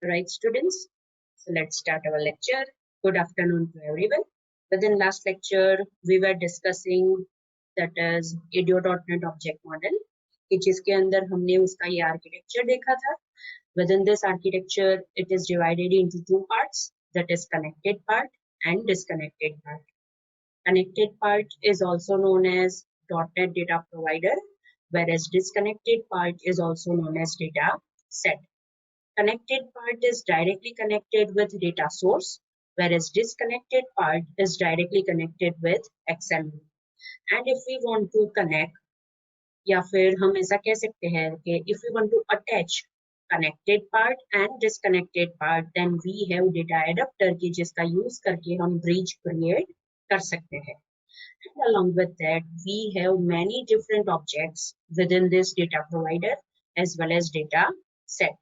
Right, students? So let's start our lecture. Good afternoon to everyone. Within last lecture, we were discussing that is ADO.NET Object Model, कि जिसके अंदर हमने उसका ये architecture देखा था. Within this architecture, it is divided into two parts, that is connected part and disconnected part. Connected part is also known as .NET Data Provider, whereas disconnected part is also known as data set. Connected part is directly connected with data source, whereas disconnected part is directly connected with XML. And if we want to connect, या फिर हम ऐसा कह सकते हैं कि if we want to attach connected part and disconnected part, then we have data adapter की जिसका use करके हम bridge create कर सकते हैं. And along with that, we have many different objects within this data provider as well as data set.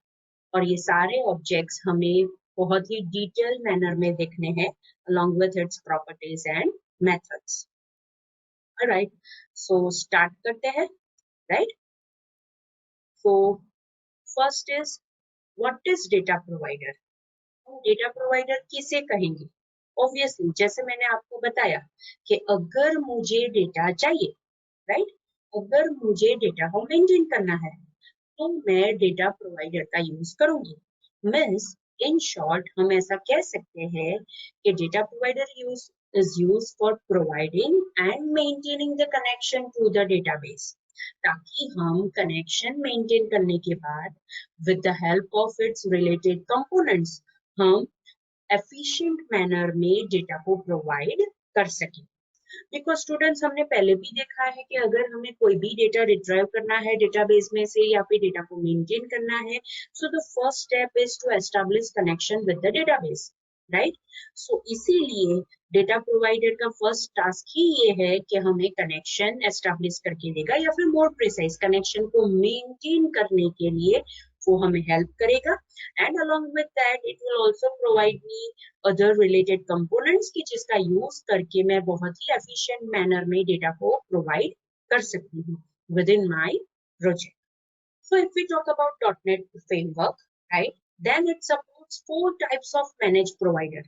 और ये सारे ऑब्जेक्ट्स हमें बहुत ही डिटेल मैनर में देखने हैं along with its properties and methods. Alright, so start करते हैं, right? So first is what is data provider? हम डेटा प्रोवाइडर किसे कहेंगे? Obviously, जैसे मैंने आपको बताया कि अगर मुझे डेटा चाहिए, right? अगर मुझे डेटा को मेंटेन करना है तो मैं डेटा प्रोवाइडर का यूज करूंगी. मीन्स इन शॉर्ट हम ऐसा कह सकते हैं कि data provider is used for providing and maintaining the connection to the database, ताकि हम कनेक्शन मेंटेन करने के बाद with the help of its related components हम efficient manner में डेटा को प्रोवाइड कर सकें. बिकॉज स्टूडेंट्स हमने पहले भी देखा है कि अगर हमें कोई भी डेटा रिट्राइव करना है डेटाबेस में से या फिर डेटा को मेंटेन करना है, so the first step is to establish connection with the database, right? So इसीलिए डेटा प्रोवाइडर का फर्स्ट टास्क ही ये है कि हमें कनेक्शन एस्टैब्लिश करके देगा या फिर मोर प्रिसाइज कनेक्शन को मेंटेन करने के लिए वो हमें हेल्प करेगा. And along with that it will also provide me other related components की जिसका यूज करके मैं बहुत ही एफिशिएंट मैनर में डेटा को प्रोवाइड कर सकती हूँ within my project. So if we talk about .NET framework, right, then it supports 4 types of managed provider.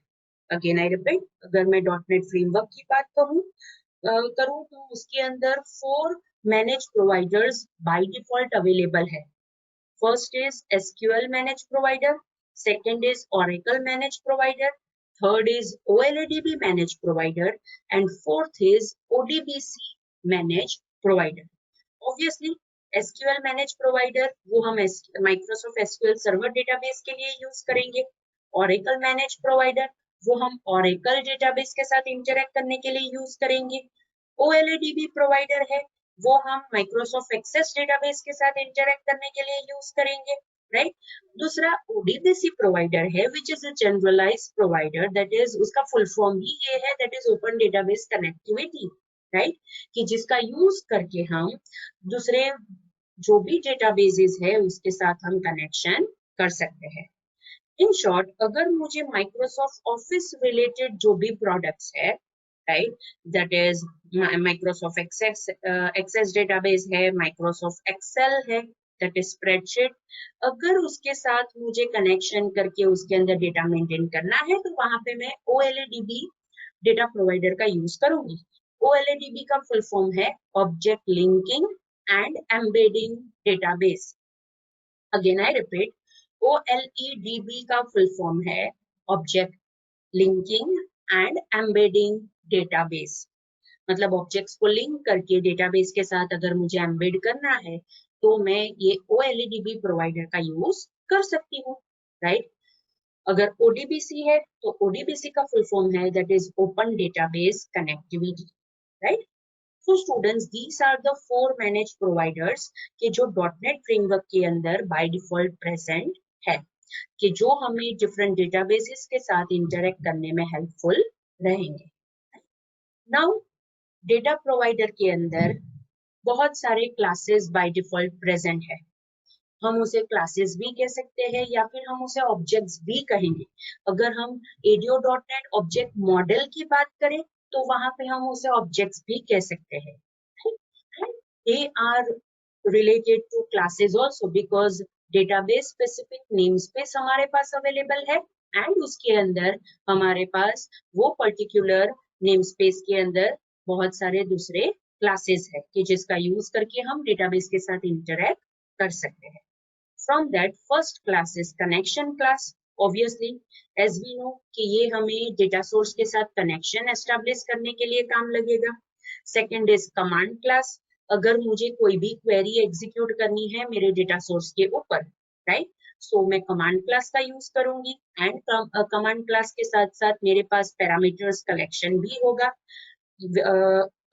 Again I repeat, अगर मैं .NET framework की बात करूँ तो उसके अंदर 4 managed providers by default available है. First is SQL managed provider, second is Oracle managed provider, third is OLADB managed provider, and fourth is ODBC managed provider. Obviously, SQL managed provider वो हम Microsoft SQL Server database के लिए use करेंगे. Oracle managed provider वो हम Oracle database के साथ interact करने के लिए यूज करेंगे. OLADB provider है वो हम Microsoft Access database के साथ इंटरेक्ट करने के लिए यूज करेंगे, राइट? दूसरा ODBC प्रोवाइडर है which is a generalized provider, that is उसका फुल फॉर्म ही ये है, that is Open Database Connectivity, right? कि जिसका यूज करके हम दूसरे जो भी डेटाबेसेस है उसके साथ हम कनेक्शन कर सकते हैं. इन शॉर्ट, अगर मुझे Microsoft Office रिलेटेड जो भी प्रोडक्ट्स है, right, that is Microsoft Access database है, Microsoft Excel है, that is spreadsheet, अगर उसके साथ मुझे कनेक्शन करके उसके अंदर डेटा मेंटेन करना है तो वहां पे मैं OLADB डेटा प्रोवाइडर का यूज करूंगी. OLADB का फुल फॉर्म है object linking and embedding database. Again I repeat, OLEDB का फुल फॉर्म है object linking and embedding database. मतलब ऑब्जेक्ट्स को लिंक करके डेटाबेस के साथ अगर मुझे एम्बेड करना है तो मैं ये OLEDB प्रोवाइडर का यूज कर सकती हूँ, राइट? अगर ODBC है तो ODBC का फुल फॉर्म है that is open database connectivity, right? So students, these are the 4 managed providers कि जो .NET framework के अंदर by default present है, कि जो हमें different databases के साथ interact करने में helpful रहेंगे. Now, data provider के अंदर बहुत सारे classes by default present है. हम उसे classes भी कह सकते हैं या फिर हम उसे objects भी कहेंगे. अगर हम ADO.NET object model की बात करें तो वहां पे हम उसे ऑब्जेक्ट्स भी कह सकते हैं. They are related to classes also because database specific name space हमारे पास अवेलेबल है एंड उसके अंदर हमारे पास वो पर्टिकुलर नेम स्पेस के अंदर बहुत सारे दूसरे क्लासेस है कि जिसका यूज करके हम डेटाबेस के साथ इंटरेक्ट कर सकते हैं. From that first class is connection class. Obviously, as we know कि ये हमें डेटा सोर्स के साथ कनेक्शन एस्टेब्लिश करने के लिए काम लगेगा. Second is command class. अगर मुझे कोई भी क्वेरी एग्जीक्यूट करनी है मेरे डेटा सोर्स के ऊपर, राइट, सो मैं कमांड क्लास का यूज करूंगी एंड कमांड क्लास के साथ साथ मेरे पास पैरामीटर्स कलेक्शन भी होगा.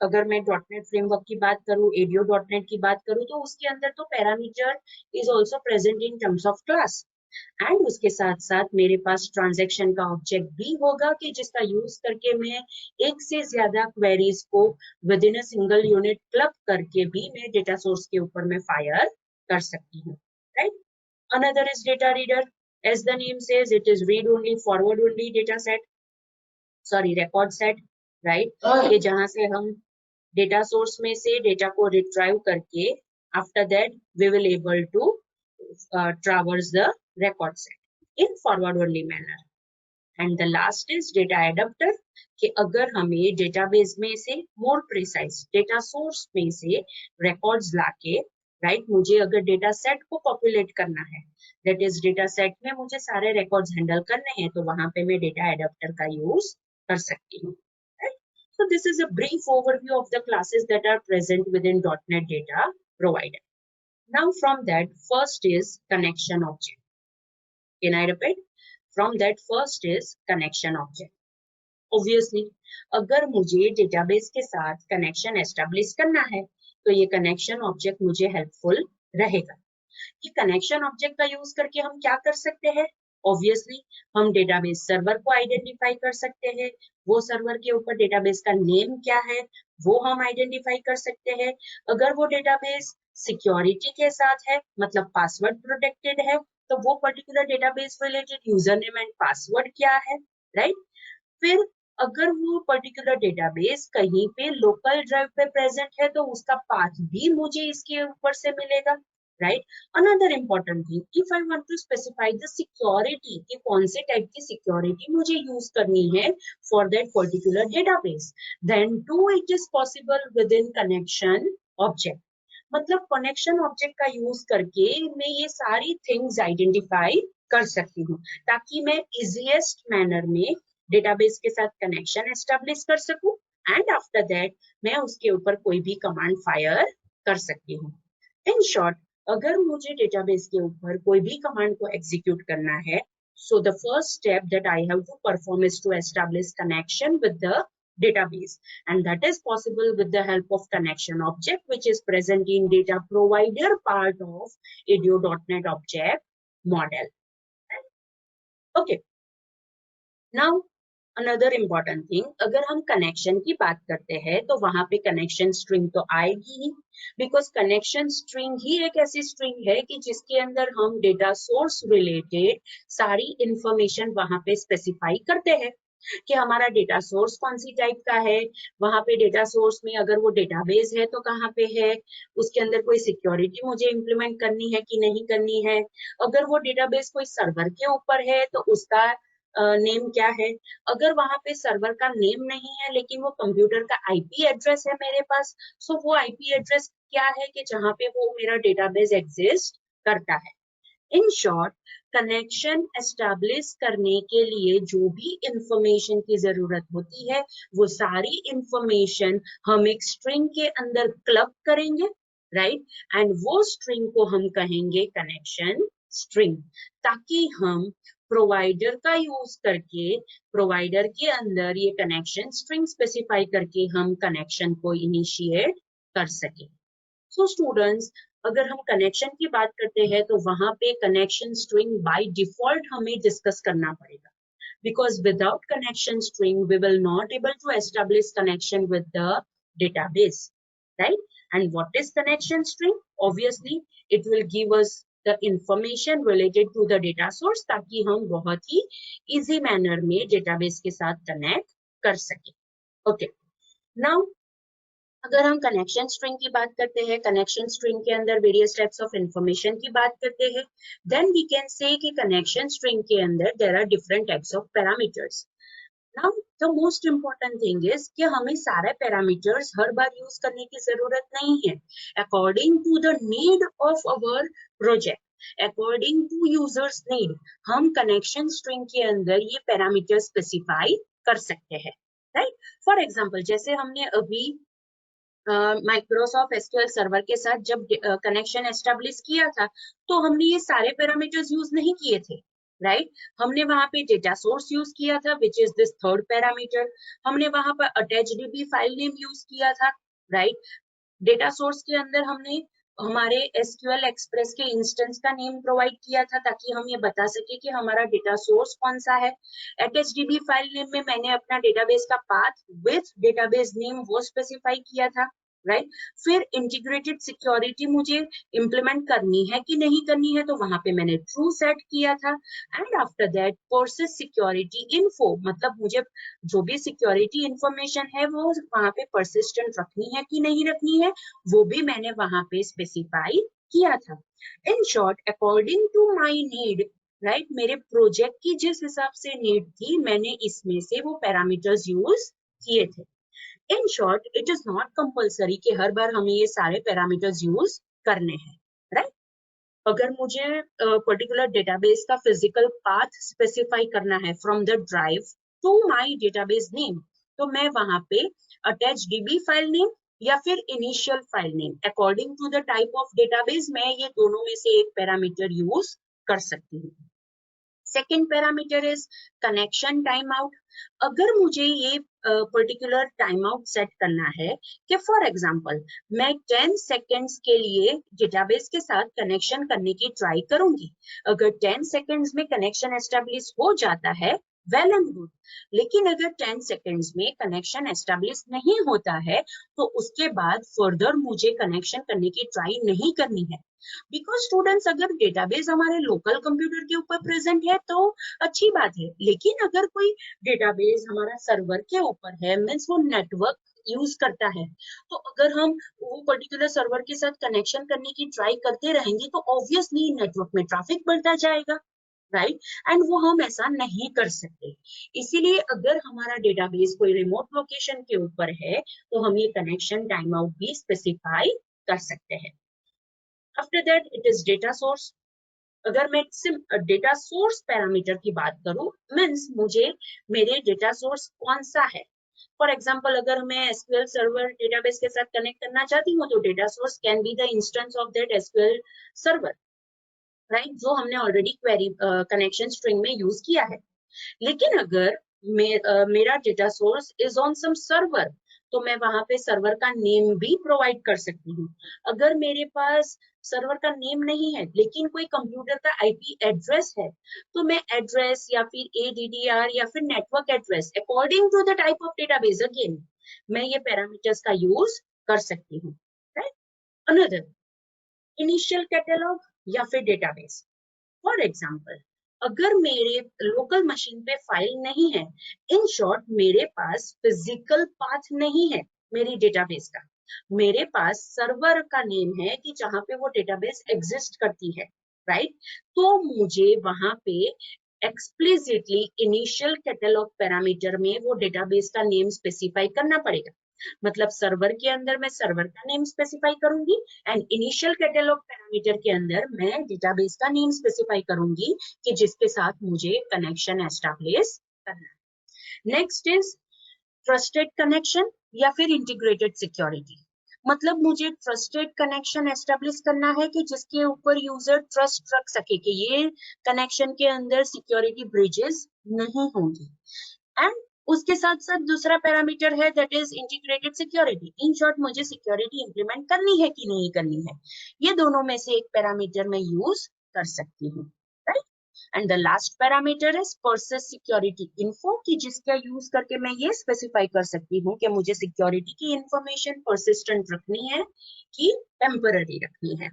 अगर मैं .NET फ्रेमवर्क की बात करूं, ADO.NET की बात करूं, तो उसके अंदर तो parameter is also present in terms of class and उसके साथ साथ मेरे पास ट्रांजैक्शन का ऑब्जेक्ट भी होगा कि जिसका यूज करके मैं एक से ज्यादा क्वेरीज को with in a single unit club करके भी मैं डेटा सोर्स के ऊपर में फायर कर सकती हूँ, right. Another is data reader. As the name says it is read only forward only data set, sorry record set, right, कि जहां से हम डेटा सोर्स में से डेटा को रिट्राइव करके after that we will able to traverse the record set in forward only manner. And the last is data adapter कि अगर हमें डेटाबेस में से मोर प्रिसाइज डेटा सोर्स में से रिकॉर्ड्स लाके, राइट, मुझे अगर डेटा सेट को पॉपुलेट करना है, दैट इज डेटा सेट में मुझे सारे रिकॉर्ड्स हैंडल करने हैं, तो वहां पे मैं डेटा एडाप्टर का यूज कर सकती हूँ. So this is a brief overview of the classes that are present within .NET Data Provider. Now from that, first is connection object. Can I repeat? From that, first is connection object. Obviously, अगर मुझे database के साथ connection establish करना है, तो ये connection object मुझे helpful रहेगा. कि कनेक्शन ऑब्जेक्ट का यूज करके हम क्या कर सकते हैं? ऑब्वियसली हम डेटाबेस सर्वर को आइडेंटिफाई कर सकते हैं, वो सर्वर के ऊपर डेटाबेस का नेम क्या है वो हम आइडेंटिफाई कर सकते हैं. अगर वो डेटाबेस सिक्योरिटी के साथ है, मतलब पासवर्ड प्रोटेक्टेड है, तो वो particular database related user name and password क्या है, राइट. फिर अगर वो पर्टिकुलर डेटाबेस कहीं पे लोकल ड्राइव पे प्रेजेंट है, तो उसका पाथ भी मुझे इसके ऊपर से मिलेगा, right. Another important thing, if I want to specify the security कि कौन से टाइप की सिक्योरिटी मुझे यूज करनी है for that particular database, then too it is possible within connection object. मतलब कनेक्शन ऑब्जेक्ट का यूज करके मैं ये सारी थिंग्स आइडेंटिफाई कर सकती हूँ, ताकि मैं इजीएस्ट मैनर में डेटाबेस के साथ कनेक्शन एस्टेब्लिश कर सकूं एंड आफ्टर दैट मैं उसके ऊपर कोई भी कमांड फायर कर सकती हूँ. इन शॉर्ट, अगर मुझे डेटाबेस के ऊपर कोई भी कमांड को एग्जीक्यूट करना है, so the first step that I have to perform is to establish connection with the database, and that is possible with the help of connection object, which is present in data provider part of ADO.NET object model. Okay, now another important thing, अगर हम connection की बात करते हैं तो वहां पे connection string तो आएगी ही, बिकॉज कनेक्शन स्ट्रिंग ही एक ऐसी स्ट्रिंग है कि जिसके अंदर हम डेटा सोर्स रिलेटेड सारी इंफॉर्मेशन वहां पे स्पेसिफाई करते हैं कि हमारा डेटा सोर्स कौन सी टाइप का है, वहां पे डेटा सोर्स में अगर वो डेटाबेस है तो कहाँ पे है, उसके अंदर कोई सिक्योरिटी मुझे इम्प्लीमेंट करनी है कि नहीं करनी है, अगर वो डेटाबेस कोई सर्वर के ऊपर है तो उसका नेम क्या है, अगर वहां पे सर्वर का नेम नहीं है लेकिन वो कंप्यूटर का आईपी एड्रेस है मेरे पास, सो वो आईपी एड्रेस क्या है कि जहां पे वो मेरा डेटाबेस एग्जिस्ट करता है. इन शॉर्ट, कनेक्शन एस्टेब्लिश करने के लिए जो भी इंफॉर्मेशन की जरूरत होती है वो सारी इंफॉर्मेशन हम एक स्ट्रिंग के अंदर क्लब करेंगे, राइट, एंड वो स्ट्रिंग को हम कहेंगे कनेक्शन स्ट्रिंग, ताकि हम प्रोवाइडर का यूज करके प्रोवाइडर के अंदर ये कनेक्शन स्ट्रिंग स्पेसिफाई करके हम कनेक्शन को इनिशिएट कर सके. सो स्टूडेंट्स, अगर हम कनेक्शन की बात करते हैं तो वहां पे कनेक्शन स्ट्रिंग बाय डिफॉल्ट हमें डिस्कस करना पड़ेगा, because without connection string we will not able to establish connection with the database, right. And what is connection string? Obviously it will give us the information related to the data source, ताकि हम बहुत ही easy manner में database के साथ connect कर सके. Okay, now अगर हम कनेक्शन स्ट्रिंग की बात करते हैं, कनेक्शन स्ट्रिंग के अंदर वेरियस टाइप्स ऑफ इंफॉर्मेशन की बात करते हैं, देन वी कैन से कि कनेक्शन स्ट्रिंग के अंदर there are different types of parameters. Now the most important thing is कि हमें सारे पैरामीटर्स हर बार यूज करने की जरूरत नहीं है. According to the need of our project, according to users need, हम कनेक्शन स्ट्रिंग के अंदर ये पैरामीटर स्पेसिफाई कर सकते हैं, राइट. फॉर एग्जाम्पल, जैसे हमने अभी माइक्रोसॉफ्ट एसक्यूएल सर्वर के साथ जब कनेक्शन एस्टेब्लिश किया था, तो हमने ये सारे पैरामीटर्स यूज नहीं किए थे, राइट. हमने वहां पे डेटा सोर्स यूज किया था, which is this third parameter. हमने वहां पर attach dB file name use किया था, राइट. डेटा सोर्स के अंदर हमने हमारे एसक्यूएल एक्सप्रेस के इंस्टेंस का नेम प्रोवाइड किया था, ताकि हम ये बता सके कि हमारा डेटा सोर्स कौन सा है. एचडीबी फाइल नेम में मैंने अपना डेटाबेस का पाथ विथ डेटाबेस नेम वो स्पेसिफाई किया था, राइट. फिर इंटीग्रेटेड सिक्योरिटी मुझे इंप्लीमेंट करनी है कि नहीं करनी है, तो वहां पे मैंने ट्रू सेट किया था. And after that persist security info, मतलब मुझे जो भी सिक्योरिटी इंफॉर्मेशन है वो वहां पे परसिस्टेंट रखनी है कि नहीं रखनी है, वो भी मैंने वहां पे स्पेसिफाई किया था. In short, according to my need, right, मेरे प्रोजेक्ट की जिस हिसाब से नीड थी, मैंने इसमें से वो पैरामीटर्स यूज किए थे. In short, it is not compulsory कि हर बार हमें ये सारे पैरामीटर्स यूज करने हैं, राइट. अगर मुझे पर्टिकुलर डेटाबेस का फिजिकल पाथ स्पेसिफाई करना है from the drive to my database name, तो मैं वहां पे अटैच डीबी फाइल नेम या फिर initial file name, according to the type of database, मैं ये दोनों में से एक पैरामीटर यूज कर सकती हूँ. Second parameter is connection time out. अगर मुझे ये पर्टिकुलर टाइम आउट सेट करना है कि फॉर एग्जांपल मैं 10 सेकेंड्स के लिए डेटाबेस के साथ कनेक्शन करने की ट्राई करूंगी, अगर 10 सेकेंड्स में कनेक्शन एस्टेब्लिश हो जाता है, वेल एंड गुड. लेकिन अगर 10 सेकेंड्स में कनेक्शन एस्टेब्लिश नहीं होता है, तो उसके बाद फर्दर मुझे कनेक्शन करने की ट्राई नहीं करनी है. बिकॉज स्टूडेंट्स, अगर डेटाबेस हमारे लोकल कंप्यूटर के ऊपर प्रेजेंट है तो अच्छी बात है, लेकिन अगर कोई डेटाबेस हमारा सर्वर के ऊपर है, मीन्स वो नेटवर्क यूज करता है, तो अगर हम वो पर्टिकुलर सर्वर के साथ कनेक्शन करने की ट्राई करते रहेंगे, तो ऑब्वियसली नेटवर्क में ट्रैफिक बढ़ता जाएगा, राइट. एंड वो हम ऐसा नहीं कर सकते. इसीलिए अगर हमारा डेटाबेस कोई रिमोट लोकेशन के ऊपर है, तो हम ये कनेक्शन टाइम आउट भी स्पेसिफाई कर सकते हैं. After that it is data source. अगर मैं डेटा सोर्स पैरामीटर की बात करूं, मीन्स मुझे मेरे डेटा सोर्स कौन सा है. फॉर एग्जाम्पल, अगर मैं एसक्यूएल सर्वर डेटाबेस के साथ कनेक्ट करना चाहती हूँ, तो data source can be the instance of that SQL server, right, जो हमने ऑलरेडी क्वेरी कनेक्शन स्ट्रिंग में यूज किया है. लेकिन अगर मेरा data source is on some server, तो मैं वहां पे सर्वर का नेम भी प्रोवाइड कर सकती हूँ. अगर मेरे पास सर्वर का नेम नहीं है, लेकिन कोई कंप्यूटर का आईपी एड्रेस है, तो मैं एड्रेस या फिर एडीडीआर या फिर network address, according to the type of database, again मैं ये पैरामीटर्स का यूज कर सकती हूँ, राइट. अनदर, इनिशियल कैटलॉग या फिर डेटाबेस. फॉर एग्जाम्पल, अगर मेरे लोकल मशीन पे फाइल नहीं है, इन शॉर्ट मेरे पास फिजिकल पाथ नहीं है मेरी डेटाबेस का, मेरे पास सर्वर का नेम है कि जहां पे वो डेटाबेस एग्जिस्ट करती है, राइट. तो मुझे वहां पे एक्सप्लिसिटली इनिशियल कैटलॉग पैरामीटर में वो डेटाबेस का नेम स्पेसिफाई करना पड़ेगा. मतलब सर्वर के अंदर मैं सर्वर का नेम स्पेसिफाई करूंगी, एंड इनिशियल कैटलॉग पैरामीटर के अंदर मैं डेटाबेस का नेम स्पेसिफाई करूंगी कि जिसके साथ मुझे कनेक्शन एस्टैब्लिश करना है. नेक्स्ट इज ट्रस्टेड कनेक्शन या फिर इंटीग्रेटेड सिक्योरिटी. मतलब मुझे ट्रस्टेड कनेक्शन एस्टेब्लिश करना है कि जिसके ऊपर यूजर ट्रस्ट रख सके कि ये कनेक्शन के अंदर सिक्योरिटी ब्रिजेस नहीं होंगी. एंड उसके साथ साथ दूसरा पैरामीटर है that is integrated security. In short, मुझे सिक्योरिटी इंप्लीमेंट करनी है कि नहीं करनी है, ये दोनों में से एक पैरामीटर मैं यूज कर सकती हूँ, right. And the last parameter is persist security info, कि जिसका यूज करके मैं ये स्पेसिफाई कर सकती हूँ कि मुझे सिक्योरिटी की इंफॉर्मेशन परसिस्टेंट रखनी है कि टेम्पररी रखनी है.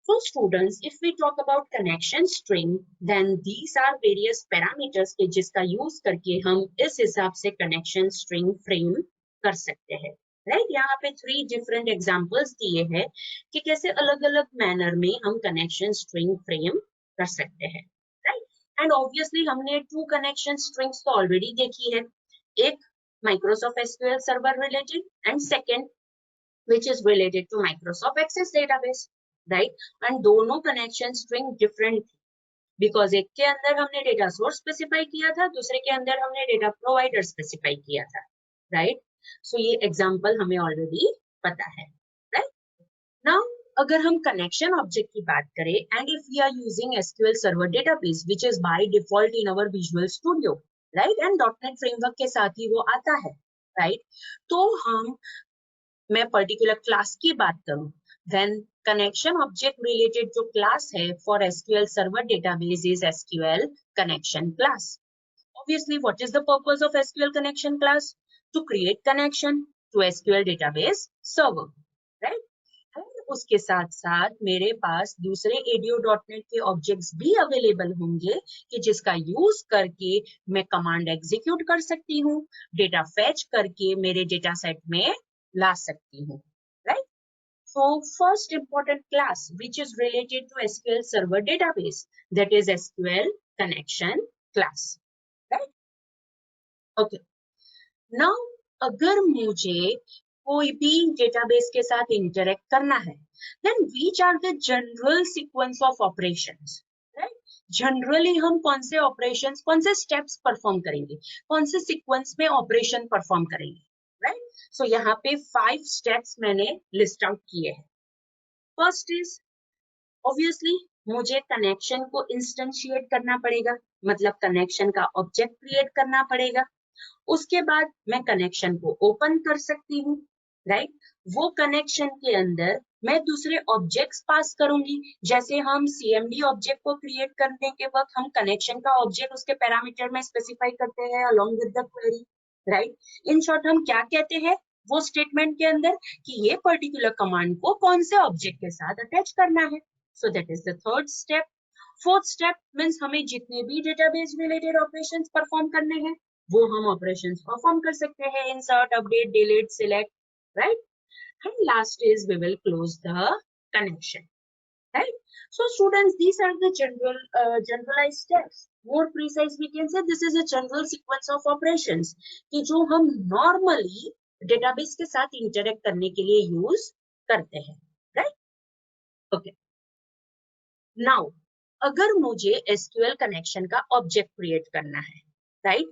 So students, if we talk about connection string, then these are various parameters के जिसका use करके हम इस हिसाब से connection string frame कर सकते हैं. राइट। यहाँ पे 3 डिफरेंट एग्जांपल्स दिए हैं कि कैसे अलग अलग मैनर में हम कनेक्शन स्ट्रिंग फ्रेम कर सकते हैं, राइट। एंड ऑब्वियसली हमने 2 कनेक्शन स्ट्रिंग्स तो ऑलरेडी देखी है, एक Microsoft SQL server related and second which is related to Microsoft Access database, right? And दोनों कनेक्शन स्ट्रिंग डिफरेंट थी बिकॉज एक के अंदर हमने डेटा सोर्स स्पेसिफाई किया था, दूसरे के अंदर हमने डेटा प्रोवाइडर स्पेसिफाई किया था, राइट। सो ये एग्जांपल हमें ऑलरेडी पता है, राइट। नाउ अगर हम कनेक्शन ऑब्जेक्ट की बात करें and if we are using SQL server database which is by default in our visual studio, right, and dot net framework के साथ ही वो आता है, राइट। तो हम मैं पर्टिकुलर क्लास की बात करूं, then connection object related जो क्लास है for SQL server database is SQL connection class. Obviously, what is the purpose of SQL connection class? To create connection to SQL database server, right? And उसके साथ साथ मेरे पास दूसरे ADO.NET के objects भी available होंगे कि जिसका यूज करके मैं कमांड एग्जीक्यूट कर सकती हूँ, डेटा फेच करके मेरे डेटा सेट में ला सकती हूँ, right? So first important class which is related to SQL Server database, that is SQL connection class, right? Okay. Now अगर मुझे कोई भी डेटाबेस के साथ इंटरेक्ट करना है, then which are the general sequence of operations, right? Generally हम कौन से ऑपरेशंस, कौन से स्टेप्स परफॉर्म करेंगे, कौन से सीक्वेंस में ऑपरेशन परफॉर्म करेंगे, राइट। सो यहाँ पे 5 स्टेप्स मैंने लिस्ट आउट किए हैं। फर्स्ट इज ऑब्वियसली मुझे कनेक्शन को इंस्टेंशिएट करना पड़ेगा, मतलब कनेक्शन का ऑब्जेक्ट क्रिएट करना पड़ेगा। उसके बाद मैं कनेक्शन को ओपन कर सकती हूँ, राइट। वो कनेक्शन के अंदर मैं दूसरे ऑब्जेक्ट्स पास करूंगी, जैसे हम CMD ऑब्जेक्ट को क्रिएट करने के वक्त हम कनेक्शन का ऑब्जेक्ट उसके पैरामीटर में स्पेसिफाई करते हैं along with the query, right. In short हम क्या कहते हैं वो स्टेटमेंट के अंदर कि ये पर्टिकुलर कमांड को कौन से ऑब्जेक्ट के साथ अटैच करना है। सो that is the third step. Fourth step means हमें जितने भी डेटाबेस रिलेटेड ऑपरेशंस परफॉर्म करने हैं वो हम ऑपरेशंस परफॉर्म कर सकते हैं, insert, update, delete, select, right. And last is we will close the connection, right? So students, these are the generalized steps. More precise, we can say this is a general sequence of operations कि जो हम normally database के साथ interact करने के लिए use करते हैं, right? Okay. Now, अगर मुझे SQL connection का object create करना है, right?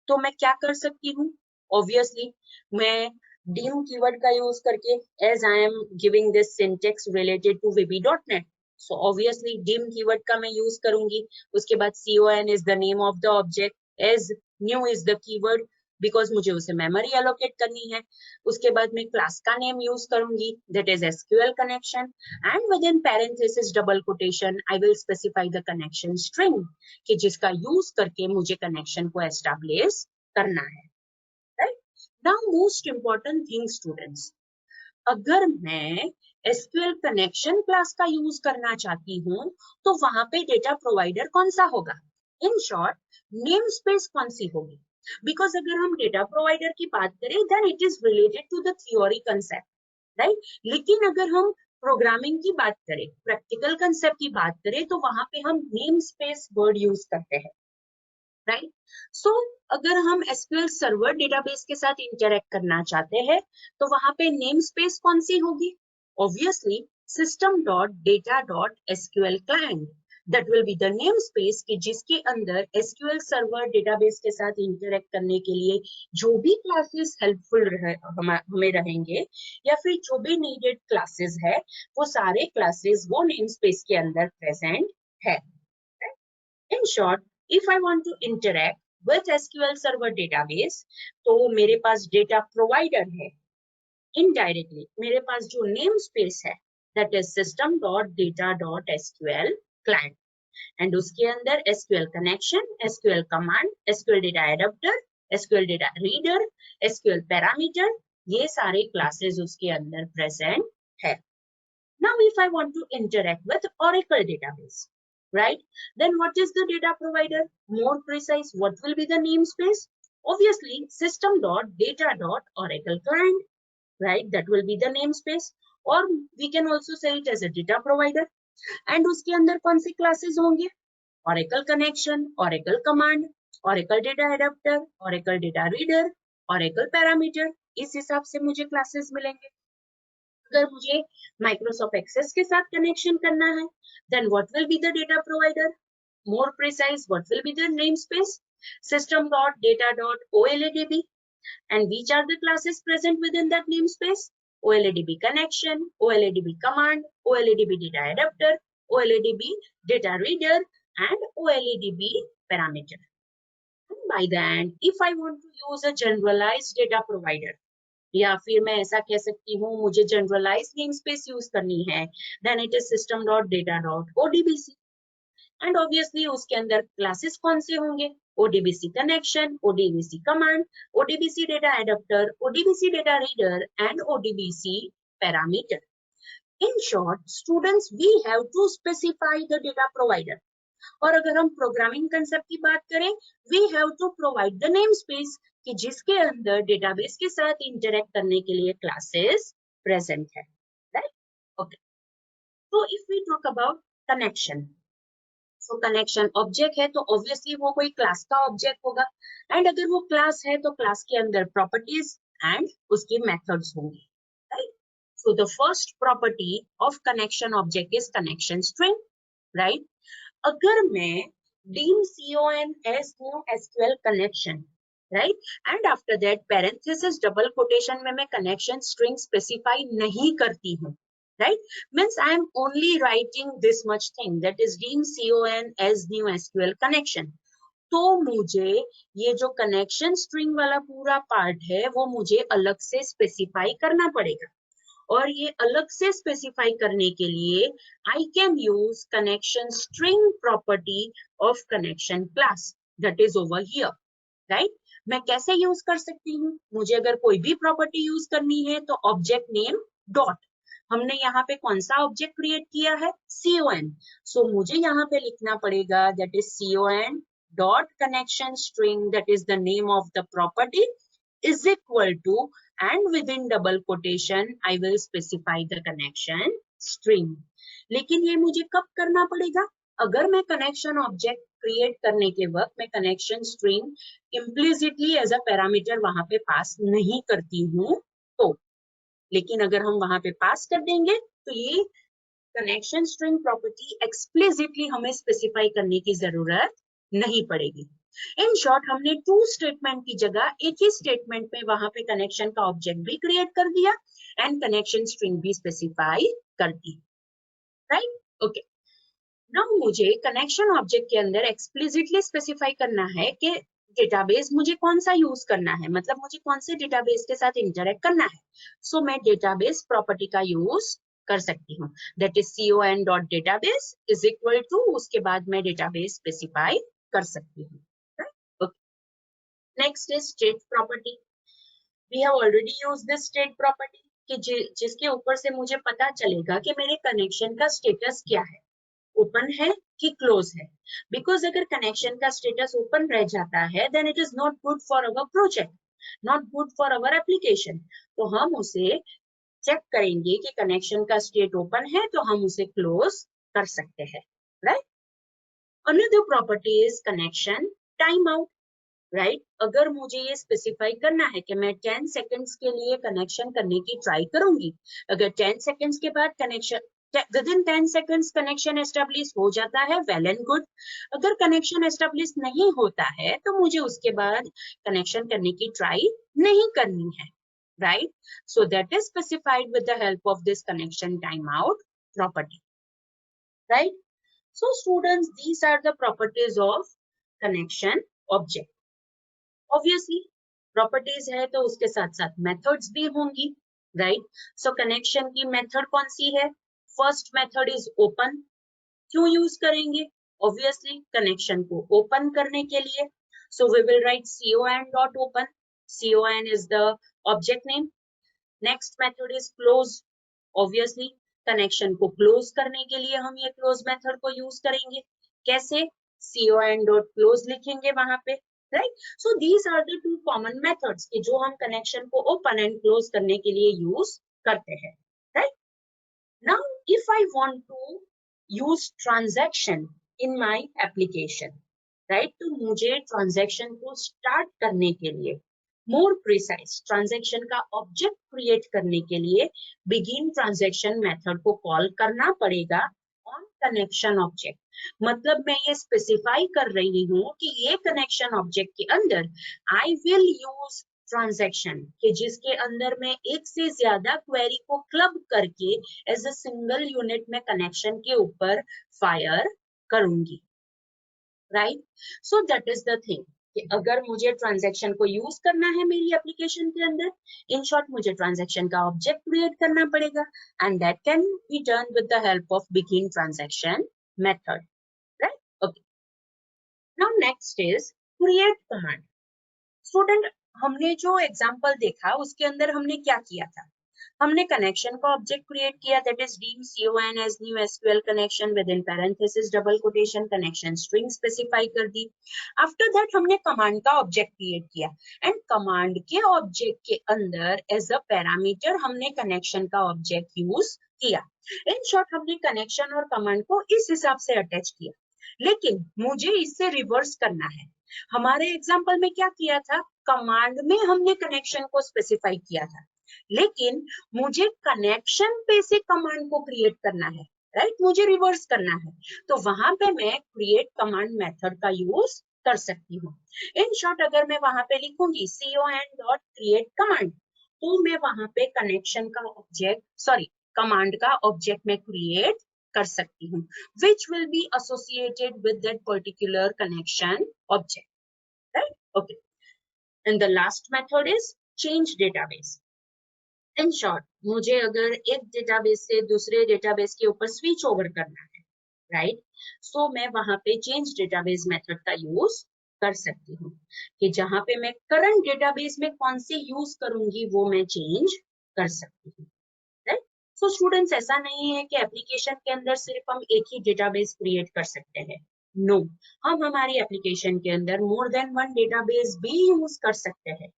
तो मैं क्या कर सकती हूँ? Obviously, मैं dim keyword का use करके, as I am giving this syntax related to VB.NET, so obviously dim keyword का मैं use करूंगी। उसके बाद con is the name of the object, as new is the keyword because मुझे उसे memory allocate करनी है। उसके बाद मैं class का name use करूंगी, that is SQL connection, and within parenthesis double quotation I will specify the connection string कि जिसका use करके मुझे connection को establish करना है, right? Now most important thing students, अगर मैं SQL connection class का यूज करना चाहती हूँ तो वहां पे डेटा प्रोवाइडर कौन सा होगा, इन शॉर्ट नेम स्पेस कौन सी होगी। बिकॉज अगर हम डेटा प्रोवाइडर की बात करें then it is related to the theory concept, right. लेकिन अगर हम प्रोग्रामिंग की बात करें, प्रैक्टिकल कंसेप्ट की बात करें तो वहां पे हम नेम स्पेस वर्ड यूज करते हैं, राइट। सो अगर हम SQL सर्वर डेटाबेस के साथ इंटरेक्ट करना चाहते हैं तो वहां पे नेम स्पेस कौन सी होगी, obviously system.data.sql client, that will be the namespace कि जिसके अंदर SQL सर्वर डेटाबेस के साथ इंटरेक्ट करने के लिए जो भी क्लासेस हेल्पफुल हमें रहेंगे या फिर जो भी नीडेड क्लासेस है वो सारे क्लासेस वो नेमस्पेस के अंदर प्रेजेंट है। In short, if I want to interact with SQL Server database, तो मेरे पास डेटा प्रोवाइडर है, इनडायरेक्टली मेरे पास जो नेम स्पेस है that is system.data.sql client, and उसके अंदर SQL connection, SQL command, SQL data adapter, SQL data reader, SQL parameter, ये सारे क्लासेस उसके अंदर प्रेजेंट है। Now, if I want to interact with Oracle database, right? Then what is the data provider? More precise, what will be the namespace? Obviously, system.data.oracle client, right? That will be the namespace, or we can also say it as a data provider. And उसके अंदर कौन से classes होंगे? Oracle connection, Oracle command, Oracle data adapter, Oracle data reader, Oracle parameter. इस हिसाब से मुझे classes मिलेंगे. अगर मुझे Microsoft Access के साथ connection करना है, then what will be the data provider? More precise, what will be the namespace? System.data.oladb. And which are the classes present within that namespace? OLADB connection, OLADB command, OLADB data adapter, OLADB data reader, and OLADB parameter. And by the end, if I want to use a generalized data provider, या फिर मैं ऐसा कह सकती हूँ मुझे generalise namespace use करनी है, then it is system.data.odbc. And obviously उसके अंदर क्लासेस कौन से होंगे? ODBC connection, ODBC command, ODBC data adapter, ODBC data reader, and ODBC parameter. In short, students, we have to specify the data provider. और अगर हम प्रोग्रामिंग कंसेप्ट की बात करें, we have to provide the namespace कि जिसके अंदर database के साथ इंटरेक्ट करने के लिए क्लासेस प्रेजेंट है, राइट? ओके, तो if we talk about connection, तो कनेक्शन ऑब्जेक्ट है तो ऑब्वियसली वो कोई क्लास का ऑब्जेक्ट होगा, एंड अगर वो क्लास है तो क्लास के अंदर प्रॉपर्टीज एंड उसकी मेथड्स होंगी, right? So the first property of connection object is connection string, right? अगर मैं deem con as new SQL connection, right? And after that parenthesis double quotation में मैं connection string specify नहीं करती हूँ, right? Means I am only writing this much thing, that is deem con as new SQL connection. तो मुझे ये जो connection string वाला पूरा पार्ट है वो मुझे अलग से स्पेसिफाई करना पड़ेगा, और ये अलग से स्पेसिफाई करने के लिए I can use connection string property of connection class that is over here, right? मैं कैसे यूज कर सकती हूँ? मुझे अगर कोई भी प्रॉपर्टी यूज करनी है तो ऑब्जेक्ट नेम डॉट, हमने यहाँ पे कौन सा ऑब्जेक्ट क्रिएट किया है? con. सो मुझे यहाँ पे लिखना पड़ेगा that is con dot connection string, that is the name of the property, is equal to, and within double quotation I will specify the connection string. लेकिन ये मुझे कब करना पड़ेगा? अगर मैं कनेक्शन ऑब्जेक्ट क्रिएट करने के वक्त मैं connection string implicitly as a parameter वहां पे पास नहीं करती हूँ तो, लेकिन अगर हम वहां पे पास कर देंगे तो ये कनेक्शन स्ट्रिंग प्रॉपर्टी एक्सप्लिसिटली हमें स्पेसिफाई करने की जरूरत नहीं पड़ेगी. इन शॉर्ट, हमने टू स्टेटमेंट की जगह एक ही स्टेटमेंट में वहां पे कनेक्शन का ऑब्जेक्ट भी क्रिएट कर दिया एंड कनेक्शन स्ट्रिंग भी स्पेसिफाई कर दी, राइट? ओके, नाउ मुझे कनेक्शन ऑब्जेक्ट के अंदर एक्सप्लिसिटली स्पेसिफाई करना है कि डेटाबेस मुझे कौन सा यूज करना है, मतलब मुझे कौन से डेटाबेस के साथ इंटरेक्ट करना है. सो मैं डेटाबेस प्रॉपर्टी का यूज कर सकती हूँ, that is con dot database is equal to, उसके बाद मैं डेटाबेस स्पेसिफाई कर सकती हूँ. Next is state property. We have already used this state property कि जिसके ऊपर से मुझे पता चलेगा कि मेरे कनेक्शन का स्टेटस क्या है, ओपन है कि क्लोज है. बिकॉज अगर कनेक्शन का स्टेटस ओपन रह जाता है then it is not good for our project, not good for our application. तो हम उसे चेक करेंगे कि कनेक्शन का स्टेट ओपन है तो हम उसे क्लोज कर सकते हैं, right? Another property is connection time out, right? अगर मुझे ये स्पेसिफाई करना है कि मैं 10 सेकेंड्स के लिए कनेक्शन करने की ट्राई करूंगी, अगर 10 सेकेंड्स के बाद connection within 10 seconds connection establish हो जाता है, वेल एंड गुड. अगर कनेक्शन एस्टेब्लिश नहीं होता है तो मुझे उसके बाद कनेक्शन करने की ट्राई नहीं करनी है, right? So that is specified with the help of this connection time out property, right? So students, these are the properties of connection object. Obviously properties है तो उसके साथ साथ मेथड्स भी होंगी, राइट? सो कनेक्शन की मेथड कौन सी है? First method is open. क्यों यूज करेंगे? ऑब्वियसली कनेक्शन को ओपन करने के लिए. So we will write con dot open. con is the object name. Next method is close. Obviously connection को क्लोज करने के लिए हम ये क्लोज मेथड को यूज करेंगे. कैसे? con डॉट क्लोज लिखेंगे वहां पे right. So these are the two common methods कि जो हम कनेक्शन को ओपन एंड क्लोज करने के लिए यूज करते हैं. Right. Now if I want to use transaction in my application, right, तो मुझे ट्रांजैक्शन को स्टार्ट करने के लिए, मोर प्रिसाइज ट्रांजैक्शन का ऑब्जेक्ट क्रिएट करने के लिए बिगिन ट्रांजैक्शन मेथड को कॉल करना पड़ेगा ऑन कनेक्शन ऑब्जेक्ट. मतलब मैं ये स्पेसिफाई कर रही हूँ कि ये कनेक्शन ऑब्जेक्ट के अंदर आई विल यूज ट्रांजैक्शन कि जिसके अंदर मैं एक से ज्यादा क्वेरी को क्लब करके एज अ सिंगल यूनिट में कनेक्शन के ऊपर फायर करूंगी. Right. So that is the thing कि अगर मुझे ट्रांजैक्शन को यूज करना है मेरी एप्लीकेशन के अंदर, इन शॉर्ट मुझे ट्रांजैक्शन का ऑब्जेक्ट क्रिएट करना पड़ेगा and that can be done with the help of begin transaction method. Right. Okay. Now next is create command. Student, हमने जो एग्जांपल देखा उसके अंदर हमने क्या किया था, हमने कनेक्शन का ऑब्जेक्ट क्रिएट किया that is dim con as new SQL connection within parenthesis double quotation connection string specify कर दी. आफ्टर दैट हमने कमांड का ऑब्जेक्ट क्रिएट किया एंड कमांड के ऑब्जेक्ट के अंदर एज अ पैरामीटर हमने कनेक्शन का ऑब्जेक्ट यूज किया. इन शॉर्ट हमने कनेक्शन और कमांड को इस हिसाब से अटैच किया. लेकिन मुझे इससे रिवर्स करना है. हमारे एग्जाम्पल में क्या किया था, कमांड में हमने कनेक्शन को स्पेसिफाई किया था, लेकिन मुझे कनेक्शन पे से कमांड को क्रिएट करना है. राइट. मुझे रिवर्स करना है, तो वहां पे मैं क्रिएट कमांड मेथड का यूज कर सकती हूँ. इन शॉर्ट अगर मैं वहां पे लिखूंगी con.createCommand, तो मैं वहां पे कनेक्शन का ऑब्जेक्ट कमांड का ऑब्जेक्ट में क्रिएट कर सकती हूँ which will be associated with that particular connection object. Right. Okay. And the last method is change database. In short, मुझे अगर एक डेटाबेस से दूसरे डेटाबेस के ऊपर स्विच ओवर करना है, राइट, सो मैं वहां पे चेंज डेटाबेस मेथड का यूज कर सकती हूँ कि जहां पे मैं करंट डेटाबेस में कौन सी यूज करूंगी वो मैं चेंज कर सकती हूँ. राइट. सो स्टूडेंट्स, ऐसा नहीं है कि एप्लीकेशन के अंदर सिर्फ हम एक ही डेटाबेस क्रिएट कर सकते हैं. नो, हम हमारी एप्लीकेशन के अंदर मोर देन वन डेटाबेस भी यूज कर सकते हैं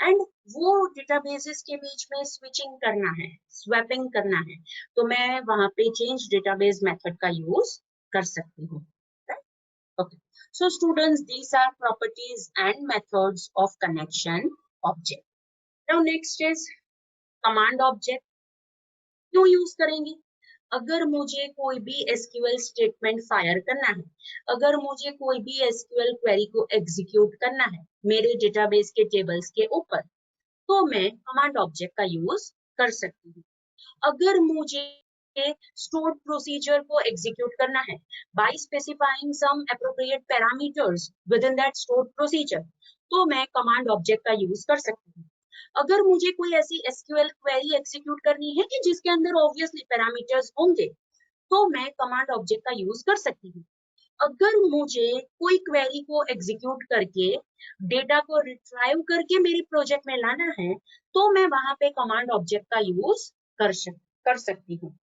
एंड वो डेटाबेसेस के बीच में स्विचिंग करना है, स्वैपिंग करना है, तो मैं वहां पे चेंज डेटाबेस मेथड का यूज कर सकती हूँ. Okay. So students, these are properties and methods of connection object. Now next is command object. क्यों यूज करेंगे? अगर मुझे कोई भी एसक्यूएल स्टेटमेंट फायर करना है, अगर मुझे कोई भी एसक्यूएल क्वेरी को एग्जीक्यूट करना है मेरे डेटाबेस के टेबल्स के ऊपर, तो मैं कमांड ऑब्जेक्ट का यूज कर सकती हूँ. अगर मुझे स्टोर्ड प्रोसीजर को एग्जीक्यूट करना है by specifying some appropriate parameters within that stored procedure, तो मैं कमांड ऑब्जेक्ट का यूज कर सकती हूँ. अगर मुझे कोई ऐसी एसक्यूएल क्वेरी एग्जीक्यूट करनी है कि जिसके अंदर ऑब्वियसली पैरामीटर्स होंगे, तो मैं कमांड ऑब्जेक्ट का यूज कर सकती हूँ. अगर मुझे कोई क्वेरी को एग्जीक्यूट करके डेटा को रिट्राइव करके मेरी प्रोजेक्ट में लाना है, तो मैं वहां पे कमांड ऑब्जेक्ट का यूज कर सकती हूँ.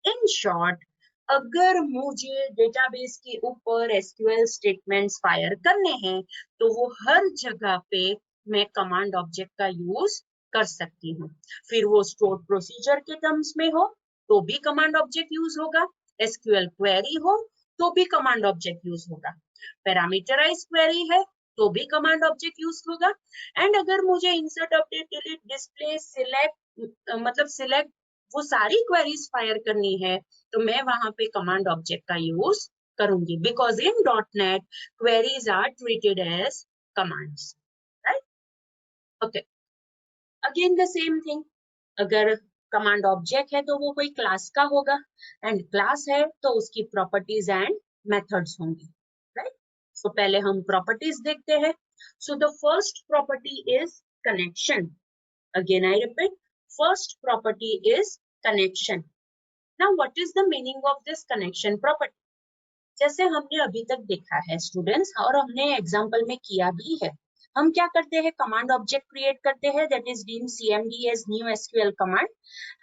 इन शॉर्ट, अगर मुझे डेटाबेस के ऊपर एसक्यूएल स्टेटमेंट्स फायर करने हैं, तो वो हर जगह पे मैं कमांड ऑब्जेक्ट का यूज कर सकती हूँ. फिर वो स्टोर्ड प्रोसीजर के टर्म्स में हो तो भी कमांड ऑब्जेक्ट यूज होगा, एसक्यूएल क्वेरी हो तो भी कमांड ऑब्जेक्ट यूज होगा, पैरामीटराइज क्वेरी है तो भी कमांड ऑब्जेक्ट यूज होगा, एंड अगर मुझे insert, update, delete, display, select वो सारी क्वेरीज फायर करनी है, तो मैं वहां पे कमांड ऑब्जेक्ट का यूज करूंगी because in .NET queries are treated as commands. Right. Okay. Again the same thing, अगर कमांड ऑब्जेक्ट है तो वो कोई क्लास का होगा एंड क्लास है तो उसकी प्रॉपर्टीज एंड मेथड्स होंगी. राइट. सो पहले हम प्रॉपर्टीज देखते हैं. सो the first property is connection. Again I repeat, first property is connection. Now what is the meaning of this connection property? जैसे हमने अभी तक देखा है स्टूडेंट्स, और हमने एग्जाम्पल में किया भी है, हम क्या करते हैं, कमांड ऑब्जेक्ट क्रिएट करते हैं that is dim cmd as new SQL command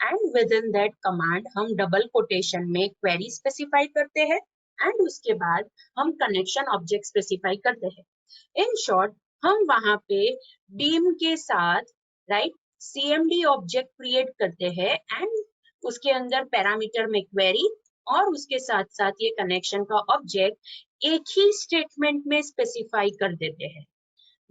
and within that command हम डबल कोटेशन में क्वेरी स्पेसिफाई करते हैं एंड उसके बाद हम कनेक्शन ऑब्जेक्ट स्पेसिफाई करते हैं। इन शॉर्ट हम वहां पे बीम के साथ राइट CMD ऑब्जेक्ट क्रिएट करते हैं एंड उसके अंदर पैरामीटर में क्वेरी और उसके साथ साथ ये कनेक्शन का ऑब्जेक्ट एक ही स्टेटमेंट में स्पेसिफाई कर देते हैं।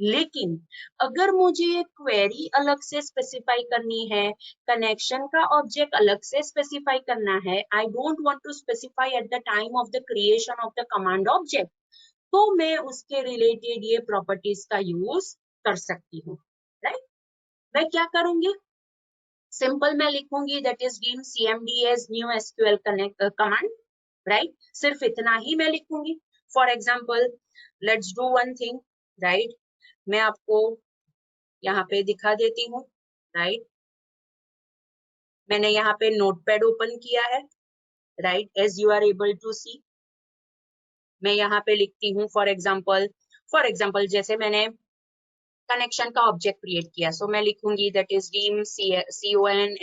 लेकिन अगर मुझे ये क्वेरी अलग से स्पेसिफाई करनी है, कनेक्शन का ऑब्जेक्ट अलग से स्पेसिफाई करना है, I don't want to specify at the time of the creation of the command object, तो मैं उसके रिलेटेड ये प्रॉपर्टीज का यूज कर सकती हूँ। राइट, मैं क्या करूंगी, सिंपल मैं लिखूंगी that is dim cmd as new SQL connect command. Right, सिर्फ इतना ही मैं लिखूंगी। For example let's do one thing. Right, मैं आपको यहाँ पे दिखा देती हूँ। राइट, मैंने यहाँ पे नोटपैड ओपन किया है। Right, as you are able to see मैं यहाँ पे लिखती हूँ फॉर एग्जाम्पल जैसे मैंने कनेक्शन का ऑब्जेक्ट क्रिएट किया, सो मैं लिखूंगी that is dim con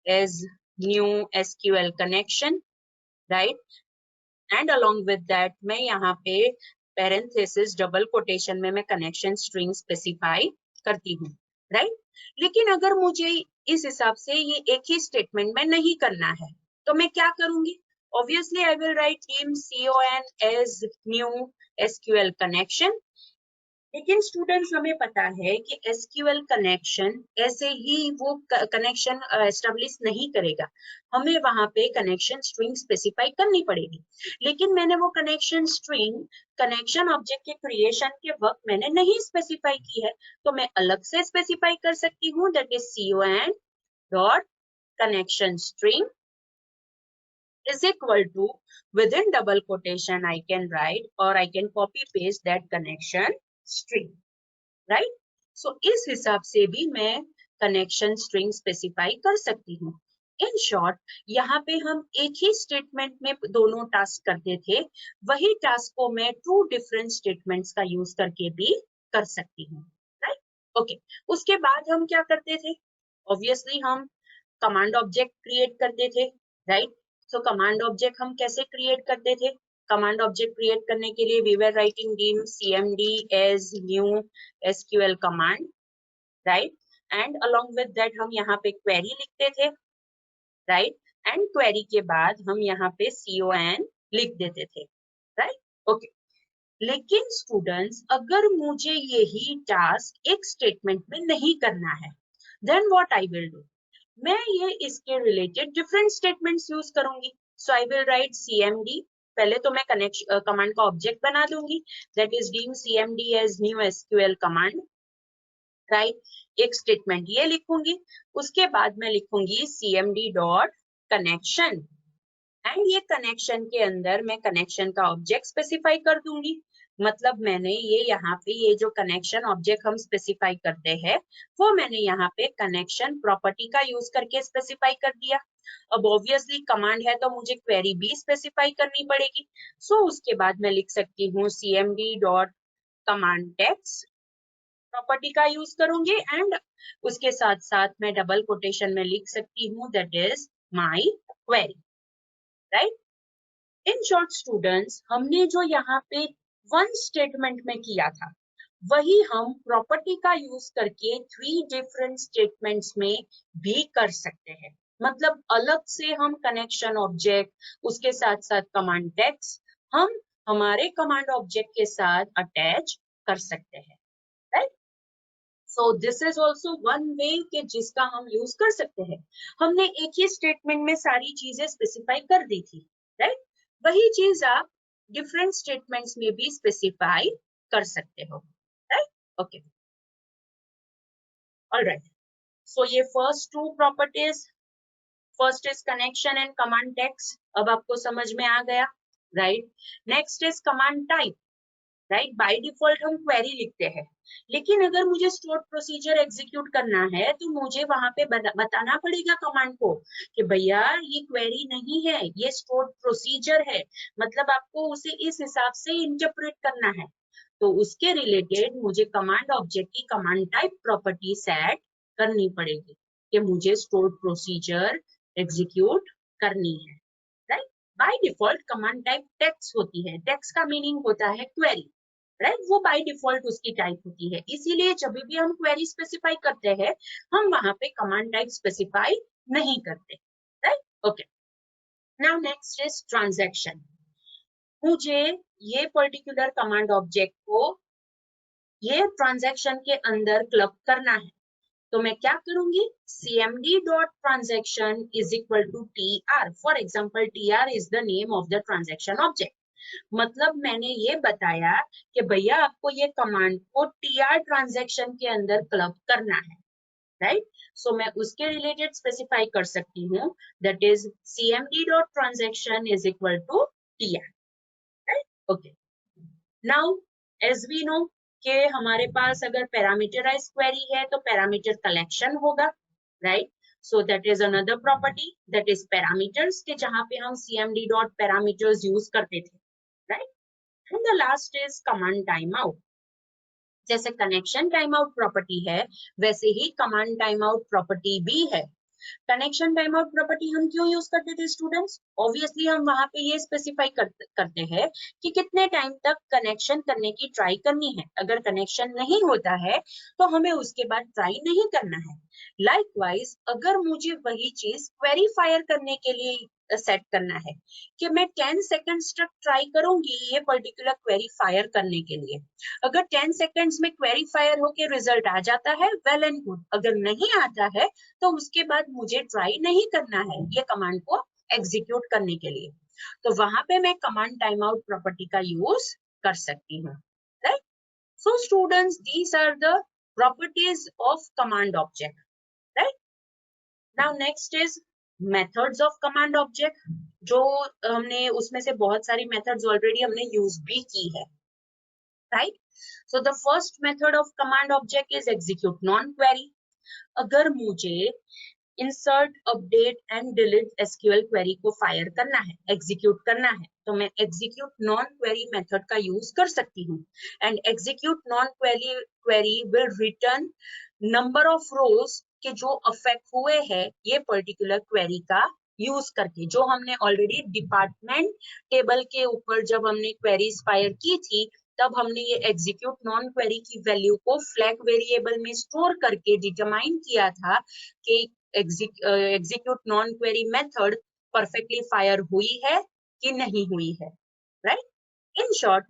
as new SQL connection। Right, and along with that मैं यहाँ पे पैरेंथेसिस डबल कोटेशन में मैं कनेक्शन स्ट्रिंग स्पेसिफाई करती हूँ। राइट, लेकिन अगर मुझे इस हिसाब से ये एक ही स्टेटमेंट में नहीं करना है तो मैं क्या करूंगी, obviously I will right dim con as new SQL connection। लेकिन स्टूडेंट्स हमें पता है कि SQL कनेक्शन ऐसे ही वो कनेक्शन एस्टेब्लिश नहीं करेगा, हमें वहां पे कनेक्शन स्ट्रिंग स्पेसिफाई करनी पड़ेगी। लेकिन मैंने वो कनेक्शन स्ट्रिंग कनेक्शन ऑब्जेक्ट के क्रिएशन के वक्त मैंने नहीं स्पेसिफाई की है, तो मैं अलग से स्पेसिफाई कर सकती हूँ that is con dot connection string is equal to within double quotation I can write or I can copy paste that connection string। Right, so इस हिसाब से भी मैं कनेक्शन स्ट्रिंग स्पेसिफाई कर सकती हूँ। इन शॉर्ट यहाँ पे हम एक ही स्टेटमेंट में दोनों टास्क करते थे, वही टास्क को मैं 2 डिफरेंट स्टेटमेंट्स का यूज करके भी कर सकती हूँ। राइट, ओके, उसके बाद हम क्या करते थे, ऑब्वियसली हम कमांड ऑब्जेक्ट क्रिएट करते थे। राइट, सो कमांड ऑब्जेक्ट हम कैसे क्रिएट करते थे, कमांड ऑब्जेक्ट क्रिएट करने के लिए we were writing dim cmd as new SQL command. Right, and along with that हम यहाँ पे क्वेरी लिखते थे। राइट, एंड क्वेरी के बाद हम यहाँ पे con लिख देते थे। राइट, ओके, लेकिन स्टूडेंट्स अगर मुझे यही टास्क एक स्टेटमेंट में नहीं करना है, then what I will do, मैं ये इसके रिलेटेड डिफरेंट स्टेटमेंट्स यूज करूंगी। So I will write cmd, पहले तो मैं कनेक्शन कमांड का ऑब्जेक्ट बना दूंगी that is dim cmd as new SQL command. Right, एक स्टेटमेंट ये लिखूंगी, उसके बाद मैं लिखूंगी cmd डॉट कनेक्शन एंड ये कनेक्शन के अंदर मैं कनेक्शन का ऑब्जेक्ट स्पेसिफाई कर दूंगी। मतलब मैंने ये यहाँ पे ये जो कनेक्शन ऑब्जेक्ट हम स्पेसिफाई करते हैं वो मैंने यहाँ पे कनेक्शन प्रॉपर्टी का यूज करके स्पेसिफाई कर दिया। अब ऑब्वियसली कमांड है तो मुझे क्वेरी भी स्पेसिफाई करनी पड़ेगी। सो उसके बाद मैं लिख सकती हूँ cmd dot command text property का यूज करूंगी एंड उसके साथ साथ मैं डबल कोटेशन में लिख सकती हूँ that is my query. Right, in short students हमने जो यहाँ पे वन स्टेटमेंट में किया था वही हम प्रॉपर्टी का यूज करके 3 डिफरेंट स्टेटमेंट्स में भी कर सकते हैं। मतलब अलग से हम कनेक्शन ऑब्जेक्ट उसके साथ साथ कमांड टेक्स्ट हम हमारे कमांड ऑब्जेक्ट के साथ अटैच कर सकते हैं। Right, so this is also one way कि जिसका हम यूज कर सकते हैं। हमने एक ही स्टेटमेंट में सारी चीजें स्पेसिफाई कर दी थी। राइट, वही चीज आप डिफरेंट स्टेटमेंट्स में भी स्पेसिफाई कर सकते हो। राइट, ओके, ऑलराइट, सो ये first 2 properties, first is connection and command text, अब आपको समझ में आ गया। Right, next is command type. Right, by default हम क्वेरी लिखते हैं, लेकिन अगर मुझे स्टोर प्रोसीजर एग्जीक्यूट करना है तो मुझे वहां पे बताना पड़ेगा कमांड को कि भैया ये क्वेरी नहीं है, ये स्टोर प्रोसीजर है, मतलब आपको उसे इस हिसाब से इंटरप्रेट करना है। तो उसके रिलेटेड मुझे कमांड ऑब्जेक्ट की कमांड टाइप प्रॉपर्टी सेट करनी पड़ेगी कि मुझे स्टोर प्रोसीजर एग्जीक्यूट करनी है। Right, by default command type text होती है, टेक्स्ट का मीनिंग होता है क्वेरी, राइट, वो बाय डिफॉल्ट उसकी टाइप होती है, इसीलिए जब भी हम क्वेरी स्पेसिफाई करते हैं हम वहां पे कमांड टाइप स्पेसिफाई नहीं करते, right. Okay, now next is transaction. मुझे ये पर्टिकुलर कमांड ऑब्जेक्ट को ये ट्रांजैक्शन के अंदर क्लब करना है, तो मैं क्या करूंगी, cmd dot transaction is equal to tr। For example tr is the name of the transaction object. मतलब मैंने ये बताया कि भैया आपको ये कमांड को tr ट्रांजैक्शन के अंदर क्लब करना है, राइट। सो मैं उसके रिलेटेड स्पेसिफाई कर सकती हूँ, that is cmd dot transaction is equal to tr, right. Okay, now as we know कि हमारे पास अगर पैरामीटराइज क्वेरी है तो पैरामीटर कलेक्शन होगा, right. So that is another property, that is parameters, के जहां पे हम cmd डॉट पैरामीटर्स यूज करते थे, right. And the last is command time out. जैसे कनेक्शन टाइम आउट प्रॉपर्टी है वैसे ही कमांड टाइम आउट प्रॉपर्टी भी है। कनेक्शन टाइम आउट प्रॉपर्टी हम क्यों यूज करते थे स्टूडेंट्स, ऑब्वियसली हम वहां पे ये स्पेसिफाई करते हैं कि कितने टाइम तक कनेक्शन करने की ट्राई करनी है, अगर कनेक्शन नहीं होता है तो हमें उसके बाद ट्राई नहीं करना है। लाइकवाइज अगर मुझे वही चीज क्वेरी फायर करने के लिए सेट करना है कि मैं 10 सेकंड्स तक ट्राई करूंगी ये पर्टिकुलर क्वेरी फायर करने के लिए, अगर 10 सेकंड्स में क्वेरी फायर होके रिजल्ट आ जाता है वेल एंड गुड, अगर नहीं आता है तो उसके बाद मुझे ट्राई नहीं करना है ये कमांड को एग्जीक्यूट करने के लिए, तो वहां पे मैं कमांड टाइम आउट प्रॉपर्टी का यूज कर सकती हूँ, right. So students these are the properties of command object, right. Now next is methods of command object, जो हमने उसमें से बहुत सारी मेथड्स ऑलरेडी हमने यूज भी की है, right. So the first method of command object is execute non query. अगर मुझे insert update and delete SQL query को फायर करना है, एग्जीक्यूट करना है, तो मैं एग्जीक्यूट नॉन क्वेरी मेथड का यूज कर सकती हूँ। And execute non query will return number of रोज के जो अफेक्ट हुए हैं ये पर्टिकुलर क्वेरी का यूज करके, जो हमने ऑलरेडी डिपार्टमेंट टेबल के ऊपर जब हमने क्वेरीज फायर की थी तब हमने ये एग्जीक्यूट नॉन क्वेरी की वैल्यू को फ्लैग वेरिएबल में स्टोर करके डिटरमाइन किया था कि execute non query method perfectly fire हुई है कि नहीं हुई है, राइट। इन शॉर्ट,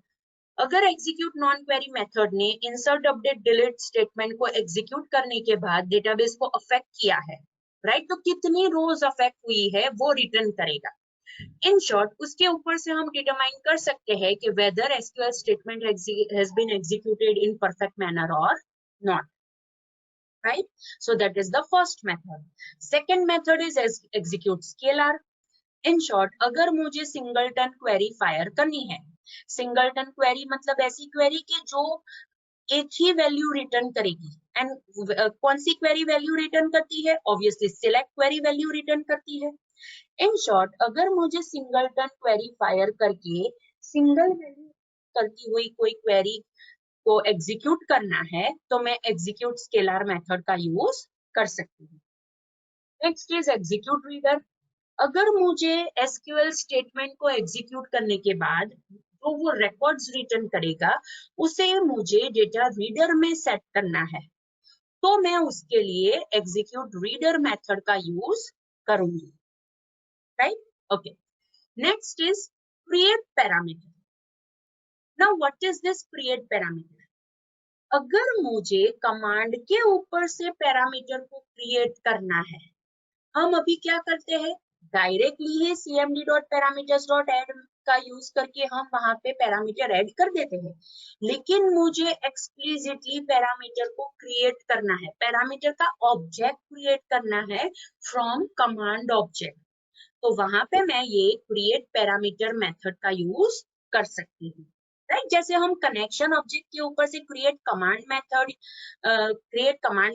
अगर एग्जीक्यूट नॉन क्वेरी मेथड ने इंसर्ट अपडेट डिलीट स्टेटमेंट को एग्जीक्यूट करने के बाद डेटाबेस को अफेक्ट किया है, राइट, तो कितनी रोज अफेक्ट हुई है वो रिटर्न करेगा। इन शॉर्ट, उसके ऊपर से हम डिटरमाइन कर सकते हैं कि whether SQL statement has been executed in perfect manner और not, right? So that is the first method. Second method is execute scalar. In short, अगर मुझे सिंगलटन क्वेरी फायर करनी है, सिंगलटन क्वेरी मतलब ऐसी क्वेरी की जो एक ही वैल्यू रिटर्न करेगी, एंड कौन सी क्वेरी वैल्यू रिटर्न करती है, obviously select query value return करती है। इन शॉर्ट, अगर मुझे सिंगलटन क्वेरी फायर करके सिंगल वैल्यू करती हुई कोई क्वेरी को एग्जीक्यूट करना है तो मैं एग्जीक्यूट स्केलर मेथड का यूज कर सकती हूँ। Next is execute reader. अगर मुझे एसक्यूएल स्टेटमेंट को एग्जीक्यूट करने के बाद जो वो रिकॉर्ड्स रिटर्न करेगा उसे मुझे डेटा रीडर में सेट करना है, तो मैं उसके लिए एग्जीक्यूट रीडर मेथड का यूज करूंगी, right. Okay, next is create parameter. Now what is this create parameter? अगर मुझे कमांड के ऊपर से पैरामीटर को क्रिएट करना है, हम अभी क्या करते हैं, डायरेक्टली ही cmd.parameters.add का यूज करके हम वहां पे पैरामीटर ऐड कर देते हैं, लेकिन मुझे एक्सप्लिसिटली पैरामीटर को क्रिएट करना है, पैरामीटर का ऑब्जेक्ट क्रिएट करना है फ्रॉम कमांड ऑब्जेक्ट, तो वहां पे मैं ये क्रिएट पैरामीटर मेथड का यूज कर सकती हूँ, राइट। जैसे हम कनेक्शन ऑब्जेक्ट के ऊपर से क्रिएट कमांड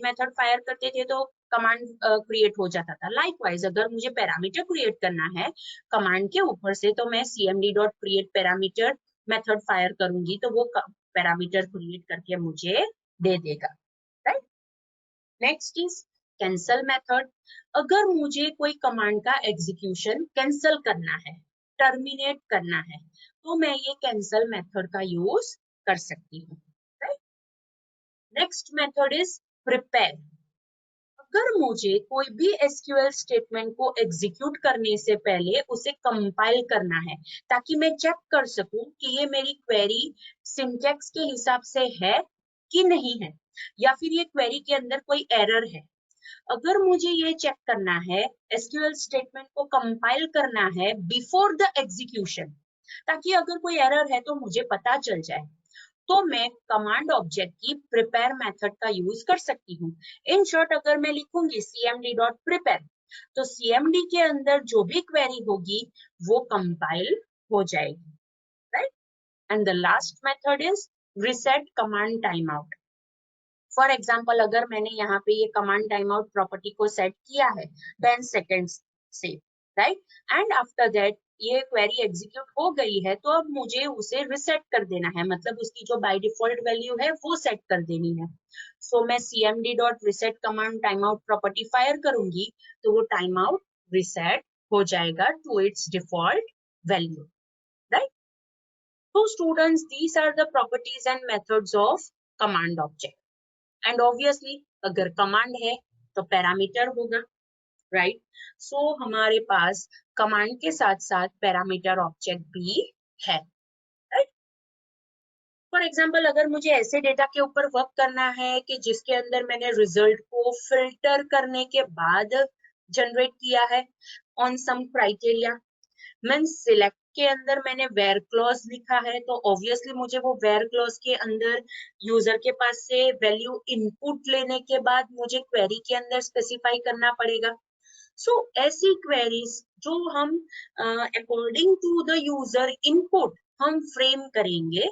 मेथड फायर करते थे तो कमांड क्रिएट हो जाता था। लाइकवाइज अगर मुझे पैरामीटर क्रिएट करना है कमांड के ऊपर से तो मैं cmd dot create parameter method fire करूंगी तो वो पैरामीटर क्रिएट करके मुझे दे देगा, right. Next is cancel method. अगर मुझे कोई कमांड का एग्जीक्यूशन कैंसल करना है, टर्मिनेट करना है तो मैं ये कैंसल मेथड का यूज कर सकती हूँ, right. Next method is prepare. अगर मुझे कोई भी एसक्यूएल स्टेटमेंट को एग्जीक्यूट करने से पहले उसे कंपाइल करना है ताकि मैं चेक कर सकूं कि ये मेरी क्वेरी सिंटैक्स के हिसाब से है कि नहीं है, या फिर ये क्वेरी के अंदर कोई एरर है। अगर मुझे ये चेक करना है, एसक्यूएल स्टेटमेंट को कंपाइल करना है बिफोर द एग्जीक्यूशन, ताकि अगर कोई एरर है तो मुझे पता चल जाए, तो मैं कमांड ऑब्जेक्ट की प्रिपेयर मेथड का यूज कर सकती हूँ। इन शॉर्ट अगर मैं लिखूंगी cmd.prepare, तो cmd के अंदर जो भी क्वेरी होगी वो कंपाइल हो जाएगी, right. And the last method is reset command time out. For example अगर मैंने यहाँ पे ये कमांड टाइम आउट प्रॉपर्टी को सेट किया है 10 सेकेंड्स से, राइट, एंड आफ्टर दैट ये क्वेरी एग्जीक्यूट हो गई है, तो अब मुझे उसे रिसेट कर देना है, मतलब उसकी जो बाय डिफॉल्ट वैल्यू है वो सेट कर देनी है। सो मैं cmd.reset command time out property fire करूंगी तो वो टाइम आउट रिसेट हो जाएगा to its default value, right. So students, these are the properties and methods of command object. And obviously अगर कमांड है तो पैरामीटर होगा, राइट। सो हमारे पास कमांड के साथ साथ पैरामीटर ऑब्जेक्ट भी है, राइट। फॉर एग्जांपल अगर मुझे ऐसे डेटा के ऊपर वर्क करना है कि जिसके अंदर मैंने रिजल्ट को फिल्टर करने के बाद जनरेट किया है on some criteria, means select के अंदर मैंने वेयर क्लॉज लिखा है, तो ऑब्वियसली मुझे वो वेयर क्लॉज के अंदर यूजर के पास से वैल्यू इनपुट लेने के बाद मुझे क्वेरी के अंदर स्पेसिफाई करना पड़ेगा। सो ऐसी क्वेरीज जो हम according to the user input हम फ्रेम करेंगे,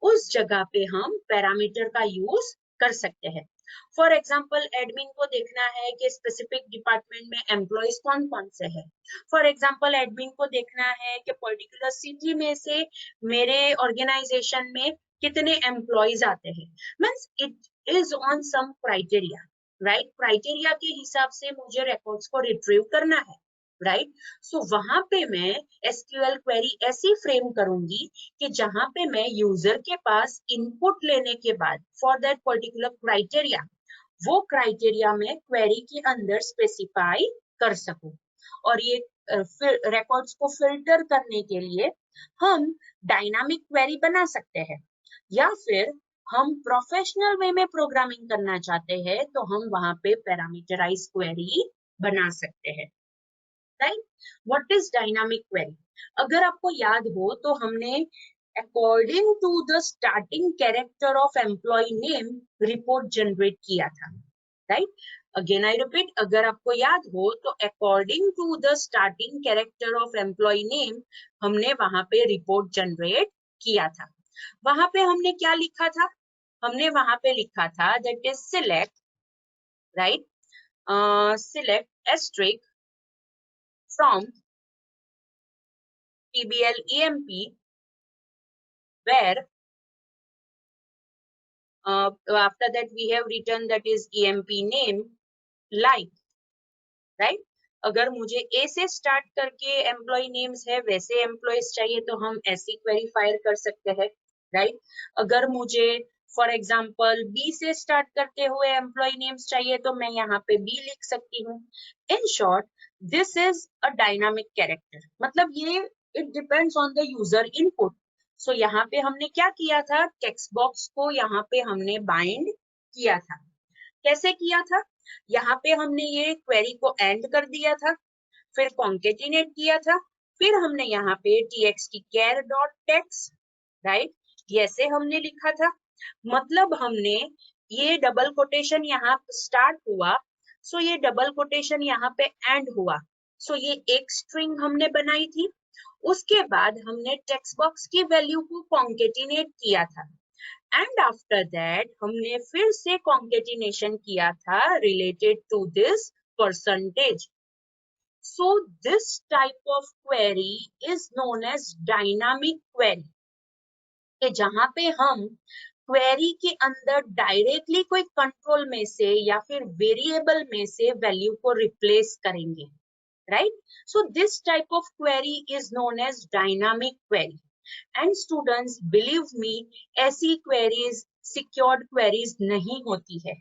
उस जगह पे हम पैरामीटर का यूज कर सकते हैं। फॉर एग्जाम्पल एडमिन को देखना है कि स्पेसिफिक डिपार्टमेंट में एम्प्लॉयज कौन कौन से हैं। फॉर एग्जाम्पल एडमिन को देखना है कि पर्टिकुलर सिटी में से मेरे ऑर्गेनाइजेशन में कितने एम्प्लॉयज आते हैं, means it is on some criteria, right. Criteria के हिसाब से मुझे रिकॉर्ड्स को रिट्रीव करना है, राइट। सो वहां पे मैं एसक्यूएल क्वेरी ऐसी फ्रेम करूंगी कि जहां पे मैं यूजर के पास इनपुट लेने के बाद फॉर दैट पर्टिकुलर क्राइटेरिया, वो क्राइटेरिया में क्वेरी के अंदर स्पेसिफाई कर सकूं। और ये रिकॉर्ड्स को फिल्टर करने के लिए हम डायनामिक क्वेरी बना सकते हैं, या फिर हम प्रोफेशनल वे में प्रोग्रामिंग करना चाहते हैं तो हम वहां पे पैरामीटराइज क्वेरी बना सकते हैं, right. What is dynamic query? अगर आपको याद हो तो हमने according to the starting character of employ name report generate किया था, राइट। अगेन आई रिपीट, अगर आपको याद हो तो according to the starting character of employ name हमने वहां पे रिपोर्ट जनरेट किया था। वहां पे हमने क्या लिखा था? हमने वहां पे लिखा था that is select, right, select asterisk from PBL EMP where after that we have written that is EMP name like, right। अगर मुझे A से स्टार्ट करके एम्प्लॉय नेम्स है वैसे एम्प्लॉयज चाहिए तो हम ऐसी क्वेरी फायर कर सकते हैं, राइट। अगर मुझे फॉर एग्जाम्पल B से स्टार्ट करते हुए एम्प्लॉय नेम्स चाहिए तो मैं यहाँ पे B लिख सकती हूँ। In short this is a dynamic character, मतलब ये it depends on the user input. So यहाँ पे हमने क्या किया था, टेक्स्ट बॉक्स को यहाँ पे हमने बाइंड किया था। कैसे किया था? यहाँ पे हमने ये क्वेरी को एंड कर दिया था, फिर कॉन्केटिनेट किया था, फिर हमने यहाँ पे txt_char.text, राइट, ऐसे हमने लिखा था। मतलब हमने ये डबल कोटेशन यहाँ स्टार्ट हुआ, सो ये डबल कोटेशन यहाँ पे एंड हुआ, सो ये एक स्ट्रिंग हमने बनाई थी। उसके बाद हमने टेक्स्ट बॉक्स की वैल्यू को कॉन्केटिनेट किया था, एंड आफ्टर दैट हमने फिर से कॉन्केटिनेशन किया था related to this percentage. So this type of query is known as dynamic query, कि जहां पे हम क्वेरी के अंदर डायरेक्टली कोई कंट्रोल में से या फिर वेरिएबल में से वैल्यू को रिप्लेस करेंगे, right? So this type of query is known as dynamic query. And students, believe me, ऐसी queries secured queries नहीं होती है.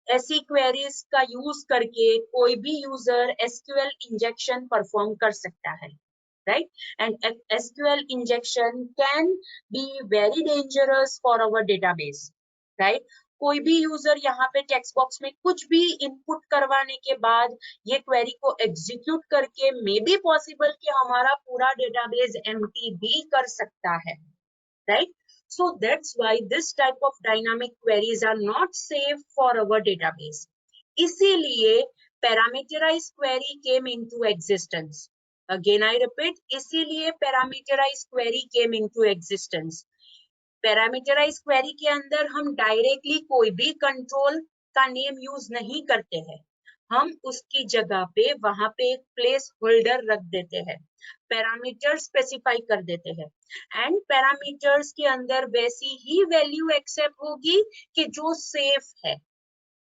ऐसी queries का यूज करके कोई भी यूजर SQL इंजेक्शन परफॉर्म कर सकता है, right? And SQL injection can be very dangerous for our database, right? कोई भी यूजर यहाँ पे टेक्स्ट बॉक्स में कुछ भी इनपुट करवाने के बाद ये क्वेरी को एग्जीक्यूट करके मे बी पॉसिबल कि हमारा पूरा डेटाबेस एम्प्टी भी कर सकता है, right? So that's why this type of dynamic queries are not safe for our database. इसीलिए parameterized query came into existence. Again I repeat, इसीलिए parameterized query came into existence. Parameterize query के अंदर हम directly कोई भी control का name use नहीं करते हैं, हम उसकी जगह पे वहां पे एक प्लेस होल्डर रख देते हैं, पैरामीटर स्पेसिफाई कर देते हैं, एंड पैरामीटर्स के अंदर वैसी ही वैल्यू एक्सेप्ट होगी कि जो सेफ है.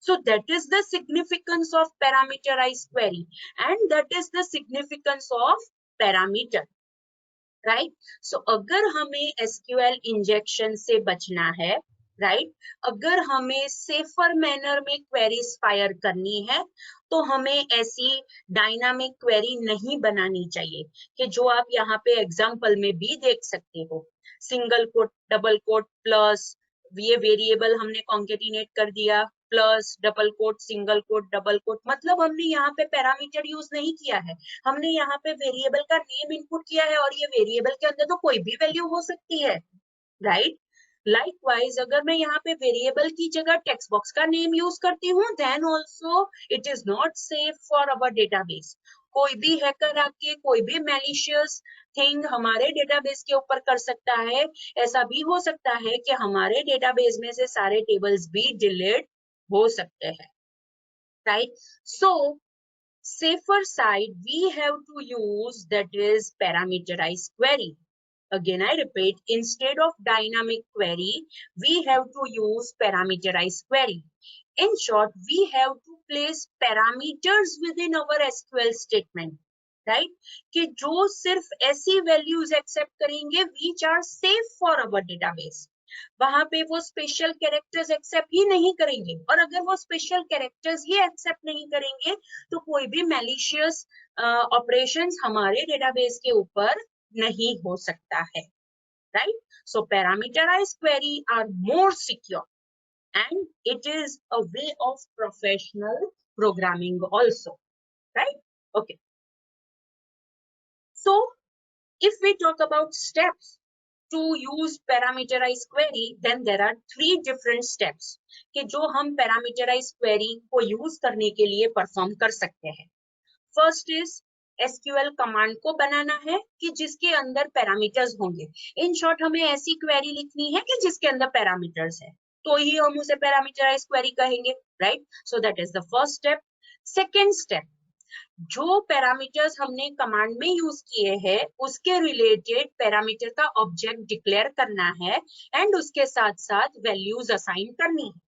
So that is the significance of parameterized query, and that is the significance of parameter. Right. So अगर हमें SQL इंजेक्शन से बचना है, राइट, अगर हमें सेफर मैनर में क्वेरीज फायर करनी है, तो हमें ऐसी डायनामिक क्वेरी नहीं बनानी चाहिए कि जो आप यहाँ पे एग्जांपल में भी देख सकते हो, single quote, double quote, plus ये वेरिएबल हमने कॉन्केटिनेट कर दिया, plus double quote, single quote, double quote, मतलब हमने यहाँ पे पैरामीटर यूज नहीं किया है, हमने यहाँ पे वेरिएबल का नेम इनपुट किया है, और ये वेरिएबल के अंदर तो कोई भी वैल्यू हो सकती है, राइट? लाइकवाइज अगर मैं यहाँ पे वेरिएबल की जगह टेक्स्ट बॉक्स का नेम यूज करती हूँ, then also it is not safe for our database. कोई भी हैकर आके कोई भी मैलिशियस थिंग हमारे डेटाबेस के ऊपर कर सकता है. ऐसा भी हो सकता है कि हमारे डेटाबेस में से सारे टेबल्स भी डिलीट हो सकते हैं, right? So safer side we have to use, that is parameterized query. Again I repeat, instead of dynamic query we have to use parameterized query. In short, we have to place parameters within our SQL statement, right? कि जो सिर्फ ऐसी values accept करेंगे which are safe for our database. वहां पे वो special characters accept ही नहीं करेंगे, और अगर वो स्पेशल कैरेक्टर्स ही एक्सेप्ट नहीं करेंगे तो कोई भी मैलिशियस ऑपरेशंस हमारे डेटाबेस के ऊपर नहीं हो सकता है, right? So parameterized query are more secure and it is a way of professional programming also, right? Okay, so if we talk about steps to use parameterized query, then there are 3 different steps कि जो हम parameterized query को use करने के लिए perform कर सकते हैं. First is SQL कमांड को बनाना है कि जिसके अंदर पैरामीटर्स होंगे. इन शॉर्ट हमें ऐसी क्वेरी लिखनी है कि जिसके अंदर पैरामीटर्स है, तो ही हम उसे पैरामीटराइज्ड क्वेरी कहेंगे, right? So that is the first step. Second step, जो पैरामीटर्स हमने कमांड में यूज किए हैं उसके रिलेटेड पैरामीटर का ऑब्जेक्ट डिक्लेयर करना है एंड उसके साथ साथ वैल्यूज असाइन करनी है,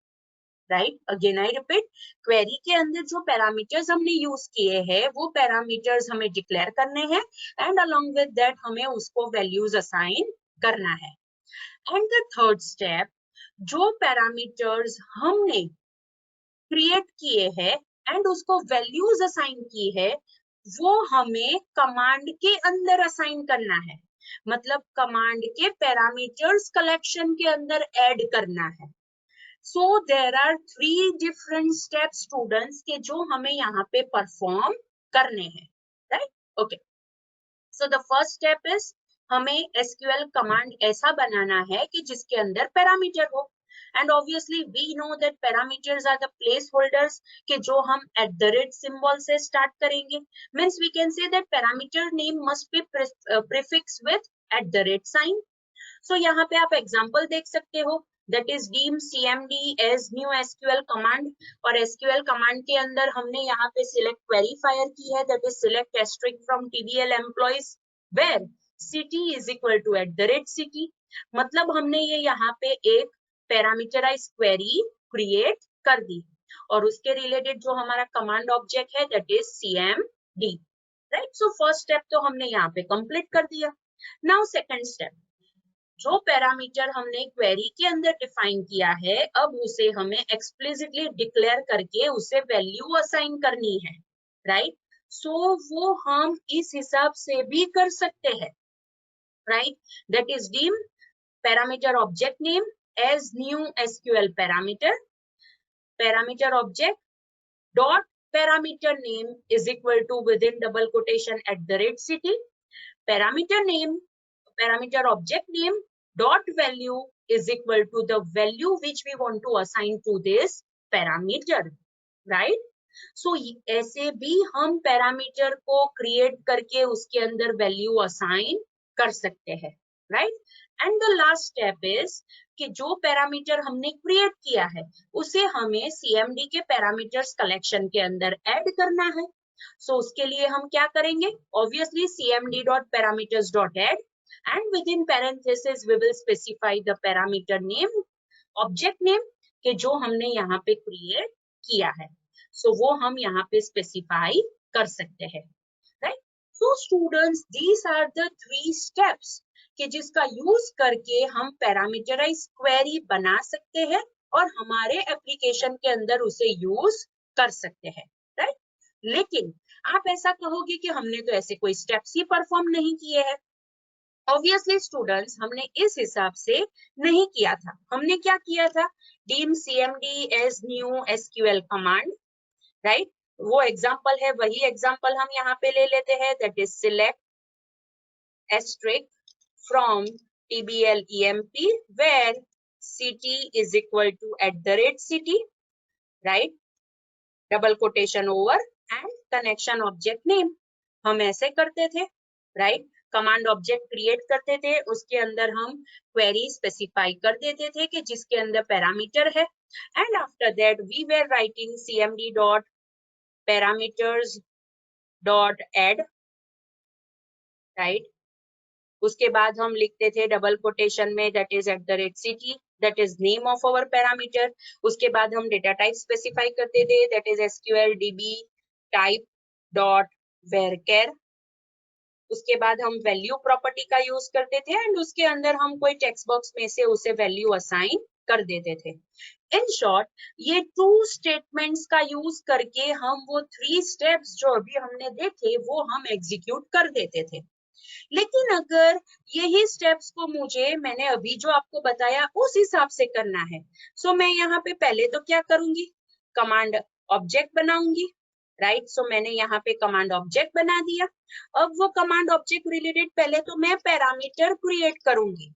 right? Again I repeat, query के अंदर जो पैरामीटर्स हमने यूज किए हैं वो पैरामीटर्स हमें डिक्लेयर करने हैं एंड अलोंग विद दैट हमें उसको वैल्यूज असाइन करना है. एंड द थर्ड स्टेप, जो पैरामीटर्स हमने क्रिएट किए हैं एंड उसको वैल्यूज असाइन की है वो हमें कमांड के अंदर असाइन करना है, मतलब कमांड के पैरामीटर्स कलेक्शन के अंदर ऐड करना है. So there are 3 different steps students के जो हमें यहाँ पे परफॉर्म करने हैं, right? Okay. So the first step is हमें SQL कमांड ऐसा बनाना है कि जिसके अंदर पैरामीटर हो, and obviously we know that parameters are the placeholders कि जो हम @ symbol से start करेंगे, means we can say that parameter name must be prefixed with @ sign. So यहाँ पे आप एग्जाम्पल देख सकते हो, that is deem cmd as new SQL command, और SQL command के अंदर हमने यहाँ पे select query fire की है, that is select asterisk from TBL employees where city is equal to @city. मतलब हमने ये यहाँ पे एक पैरामीटराइज्ड क्वेरी क्रिएट कर दी और उसके रिलेटेड जो हमारा कमांड ऑब्जेक्ट है that is cmd, right. So first step तो हमने यहाँ पे कंप्लीट कर दिया। नाउ सेकंड स्टेप, जो पैरामीटर हमने क्वेरी के अंदर डिफाइन किया है, अब उसे हमें एक्सप्लिसिटली डिक्लेयर करके उसे वैल्यू असाइन करनी है, राइट। सो वो हम इस हिसाब से भी कर सकते हैं, right. That is dim parameter object name as new SQL parameter, parameter object dot parameter name is equal to within double quotation @city, parameter name, parameter object name dot value is equal to the value which we want to assign to this parameter, right? So ऐसे भी हम parameter को create करके उसके अंदर value assign कर सकते हैं, right. And the last step is कि जो पैरामीटर हमने क्रिएट किया है उसे हमें सीएमडी के पैरामीटर्स कलेक्शन के अंदर ऐड करना है। सो उसके लिए हम क्या करेंगे, obviously cmd dot parameters dot add and within parenthesis we will specify the parameter name, object name के जो हमने यहाँ पे क्रिएट किया है। सो वो हम यहाँ पे स्पेसिफाई कर सकते हैं, right. So students, these are the 3 steps कि जिसका यूज करके हम पैरामीटराइज क्वेरी बना सकते हैं और हमारे एप्लीकेशन के अंदर उसे यूज कर सकते हैं, राइट। लेकिन आप ऐसा कहोगे कि हमने तो ऐसे कोई स्टेप्स ही परफॉर्म नहीं किए हैं। ऑब्वियसली स्टूडेंट्स, हमने इस हिसाब से नहीं किया था। हमने क्या किया था, dim cmd as new SQL command, right. वो एग्जांपल है, वही एग्जांपल हम यहाँ पे ले लेते हैं, that is select asterisk from tbl emp where city is equal to @city, right, double quotation over and connection object name। हम ऐसे करते थे, राइट। कमांड ऑब्जेक्ट क्रिएट करते थे, उसके अंदर हम क्वेरी स्पेसिफाई कर देते थे कि जिसके अंदर पैरामीटर है, and after that we were writing cmd dot parameters dot add, right. उसके बाद हम लिखते थे डबल कोटेशन में that is @city, that is name of our parameter. उसके बाद हम डेटा टाइप स्पेसिफाई करते थे, that is SQL DB type dot varchar। उसके बाद हम वैल्यू प्रॉपर्टी का यूज करते थे एंड उसके अंदर हम कोई टेक्स्ट बॉक्स में से उसे वैल्यू असाइन कर देते थे। इन शॉर्ट, ये 2 स्टेटमेंट्स का यूज करके हम वो 3 स्टेप्स जो अभी हमने देखे वो हम एग्जीक्यूट कर देते थे। लेकिन अगर यही स्टेप्स को मैंने अभी जो आपको बताया उस हिसाब से करना है, सो मैं यहाँ पे पहले तो क्या करूंगी, कमांड ऑब्जेक्ट बनाऊंगी, राइट। सो मैंने यहाँ पे कमांड ऑब्जेक्ट बना दिया। अब वो कमांड ऑब्जेक्ट रिलेटेड पहले तो मैं पैरामीटर क्रिएट करूंगी,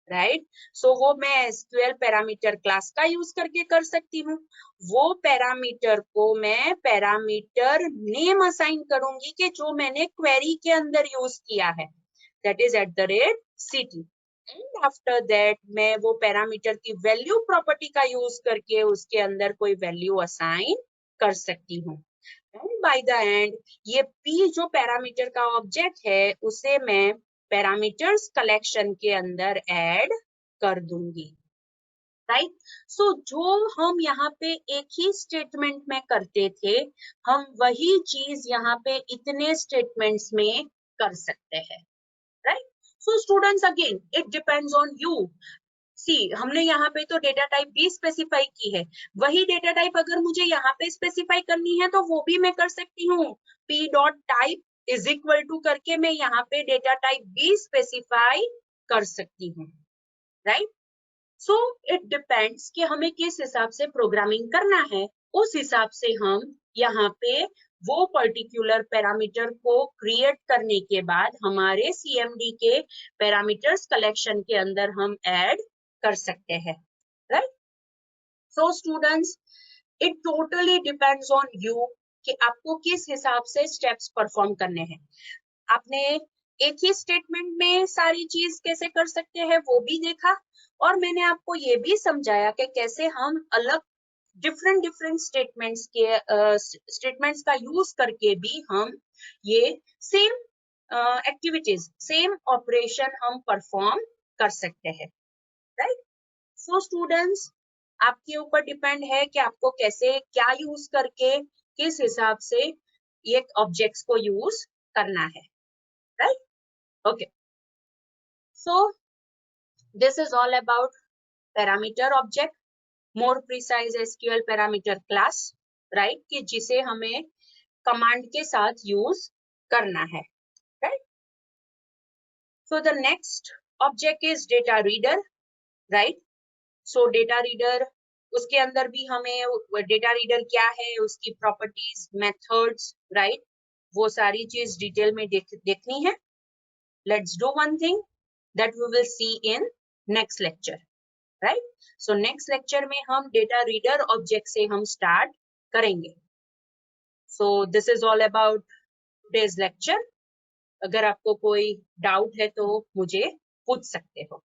राइट। सो वो मैं SQL पैरामीटर क्लास का यूज करके कर सकती हूँ। वो पैरामीटर को मैं पैरामीटर नेम असाइन करूंगी कि जो मैंने क्वेरी के अंदर यूज किया है, that is @city, and after that मैं वो पैरामीटर की वैल्यू प्रॉपर्टी का यूज करके उसके अंदर कोई वैल्यू असाइन कर सकती हूँ। एंड बाय द एंड ये P जो पैरामीटर का ऑब्जेक्ट है उसे मैं पैरामीटर्स कलेक्शन के अंदर ऐड कर दूंगी, राइट। सो जो हम यहाँ पे एक ही स्टेटमेंट में करते थे, हम वही चीज यहाँ पे इतने स्टेटमेंट्स में कर सकते हैं, right. So students, again it depends on you. See, हमने यहाँ पे तो डेटा टाइप भी स्पेसिफाई की है, वही डेटा टाइप अगर मुझे यहाँ पे स्पेसिफाई करनी है तो वो भी मैं कर सकती हूँ। p dot type is equal to करके मैं यहाँ पे डेटा टाइप भी स्पेसिफाई कर सकती हूँ, राइट। सो इट डिपेंड्स कि हमें किस हिसाब से प्रोग्रामिंग करना है, उस हिसाब से हम यहाँ पे वो पर्टिकुलर पैरामीटर को क्रिएट करने के बाद हमारे CMD के पैरामीटर्स कलेक्शन के अंदर हम ऐड कर सकते हैं, right. So students, it totally depends on you कि आपको किस हिसाब से स्टेप्स परफॉर्म करने हैं। आपने एक ही स्टेटमेंट में सारी चीज कैसे कर सकते हैं वो भी देखा, और मैंने आपको ये भी समझाया कि कैसे हम अलग डिफरेंट स्टेटमेंट्स का यूज करके भी हम ये सेम एक्टिविटीज, सेम ऑपरेशन हम परफॉर्म कर सकते हैं, राइट। सो स्टूडेंट्स, आपके ऊपर डिपेंड है कि आपको कैसे क्या यूज करके किस हिसाब से ये ऑब्जेक्ट्स को यूज करना है, right? Okay, so this is all about parameter object, more precise SQL parameter class, right? कि जिसे हमें कमांड के साथ यूज करना है, right? So the next object is data reader, right? So data reader, उसके अंदर भी हमें डेटा रीडर क्या है, उसकी प्रॉपर्टीज, मेथड्स, राइट, वो सारी चीज डिटेल में देखनी है. Let's do one thing that we will see in next lecture, right? So next lecture में हम डेटा रीडर ऑब्जेक्ट से हम स्टार्ट करेंगे. So this is all about today's lecture. अगर आपको कोई डाउट है तो मुझे पूछ सकते हो.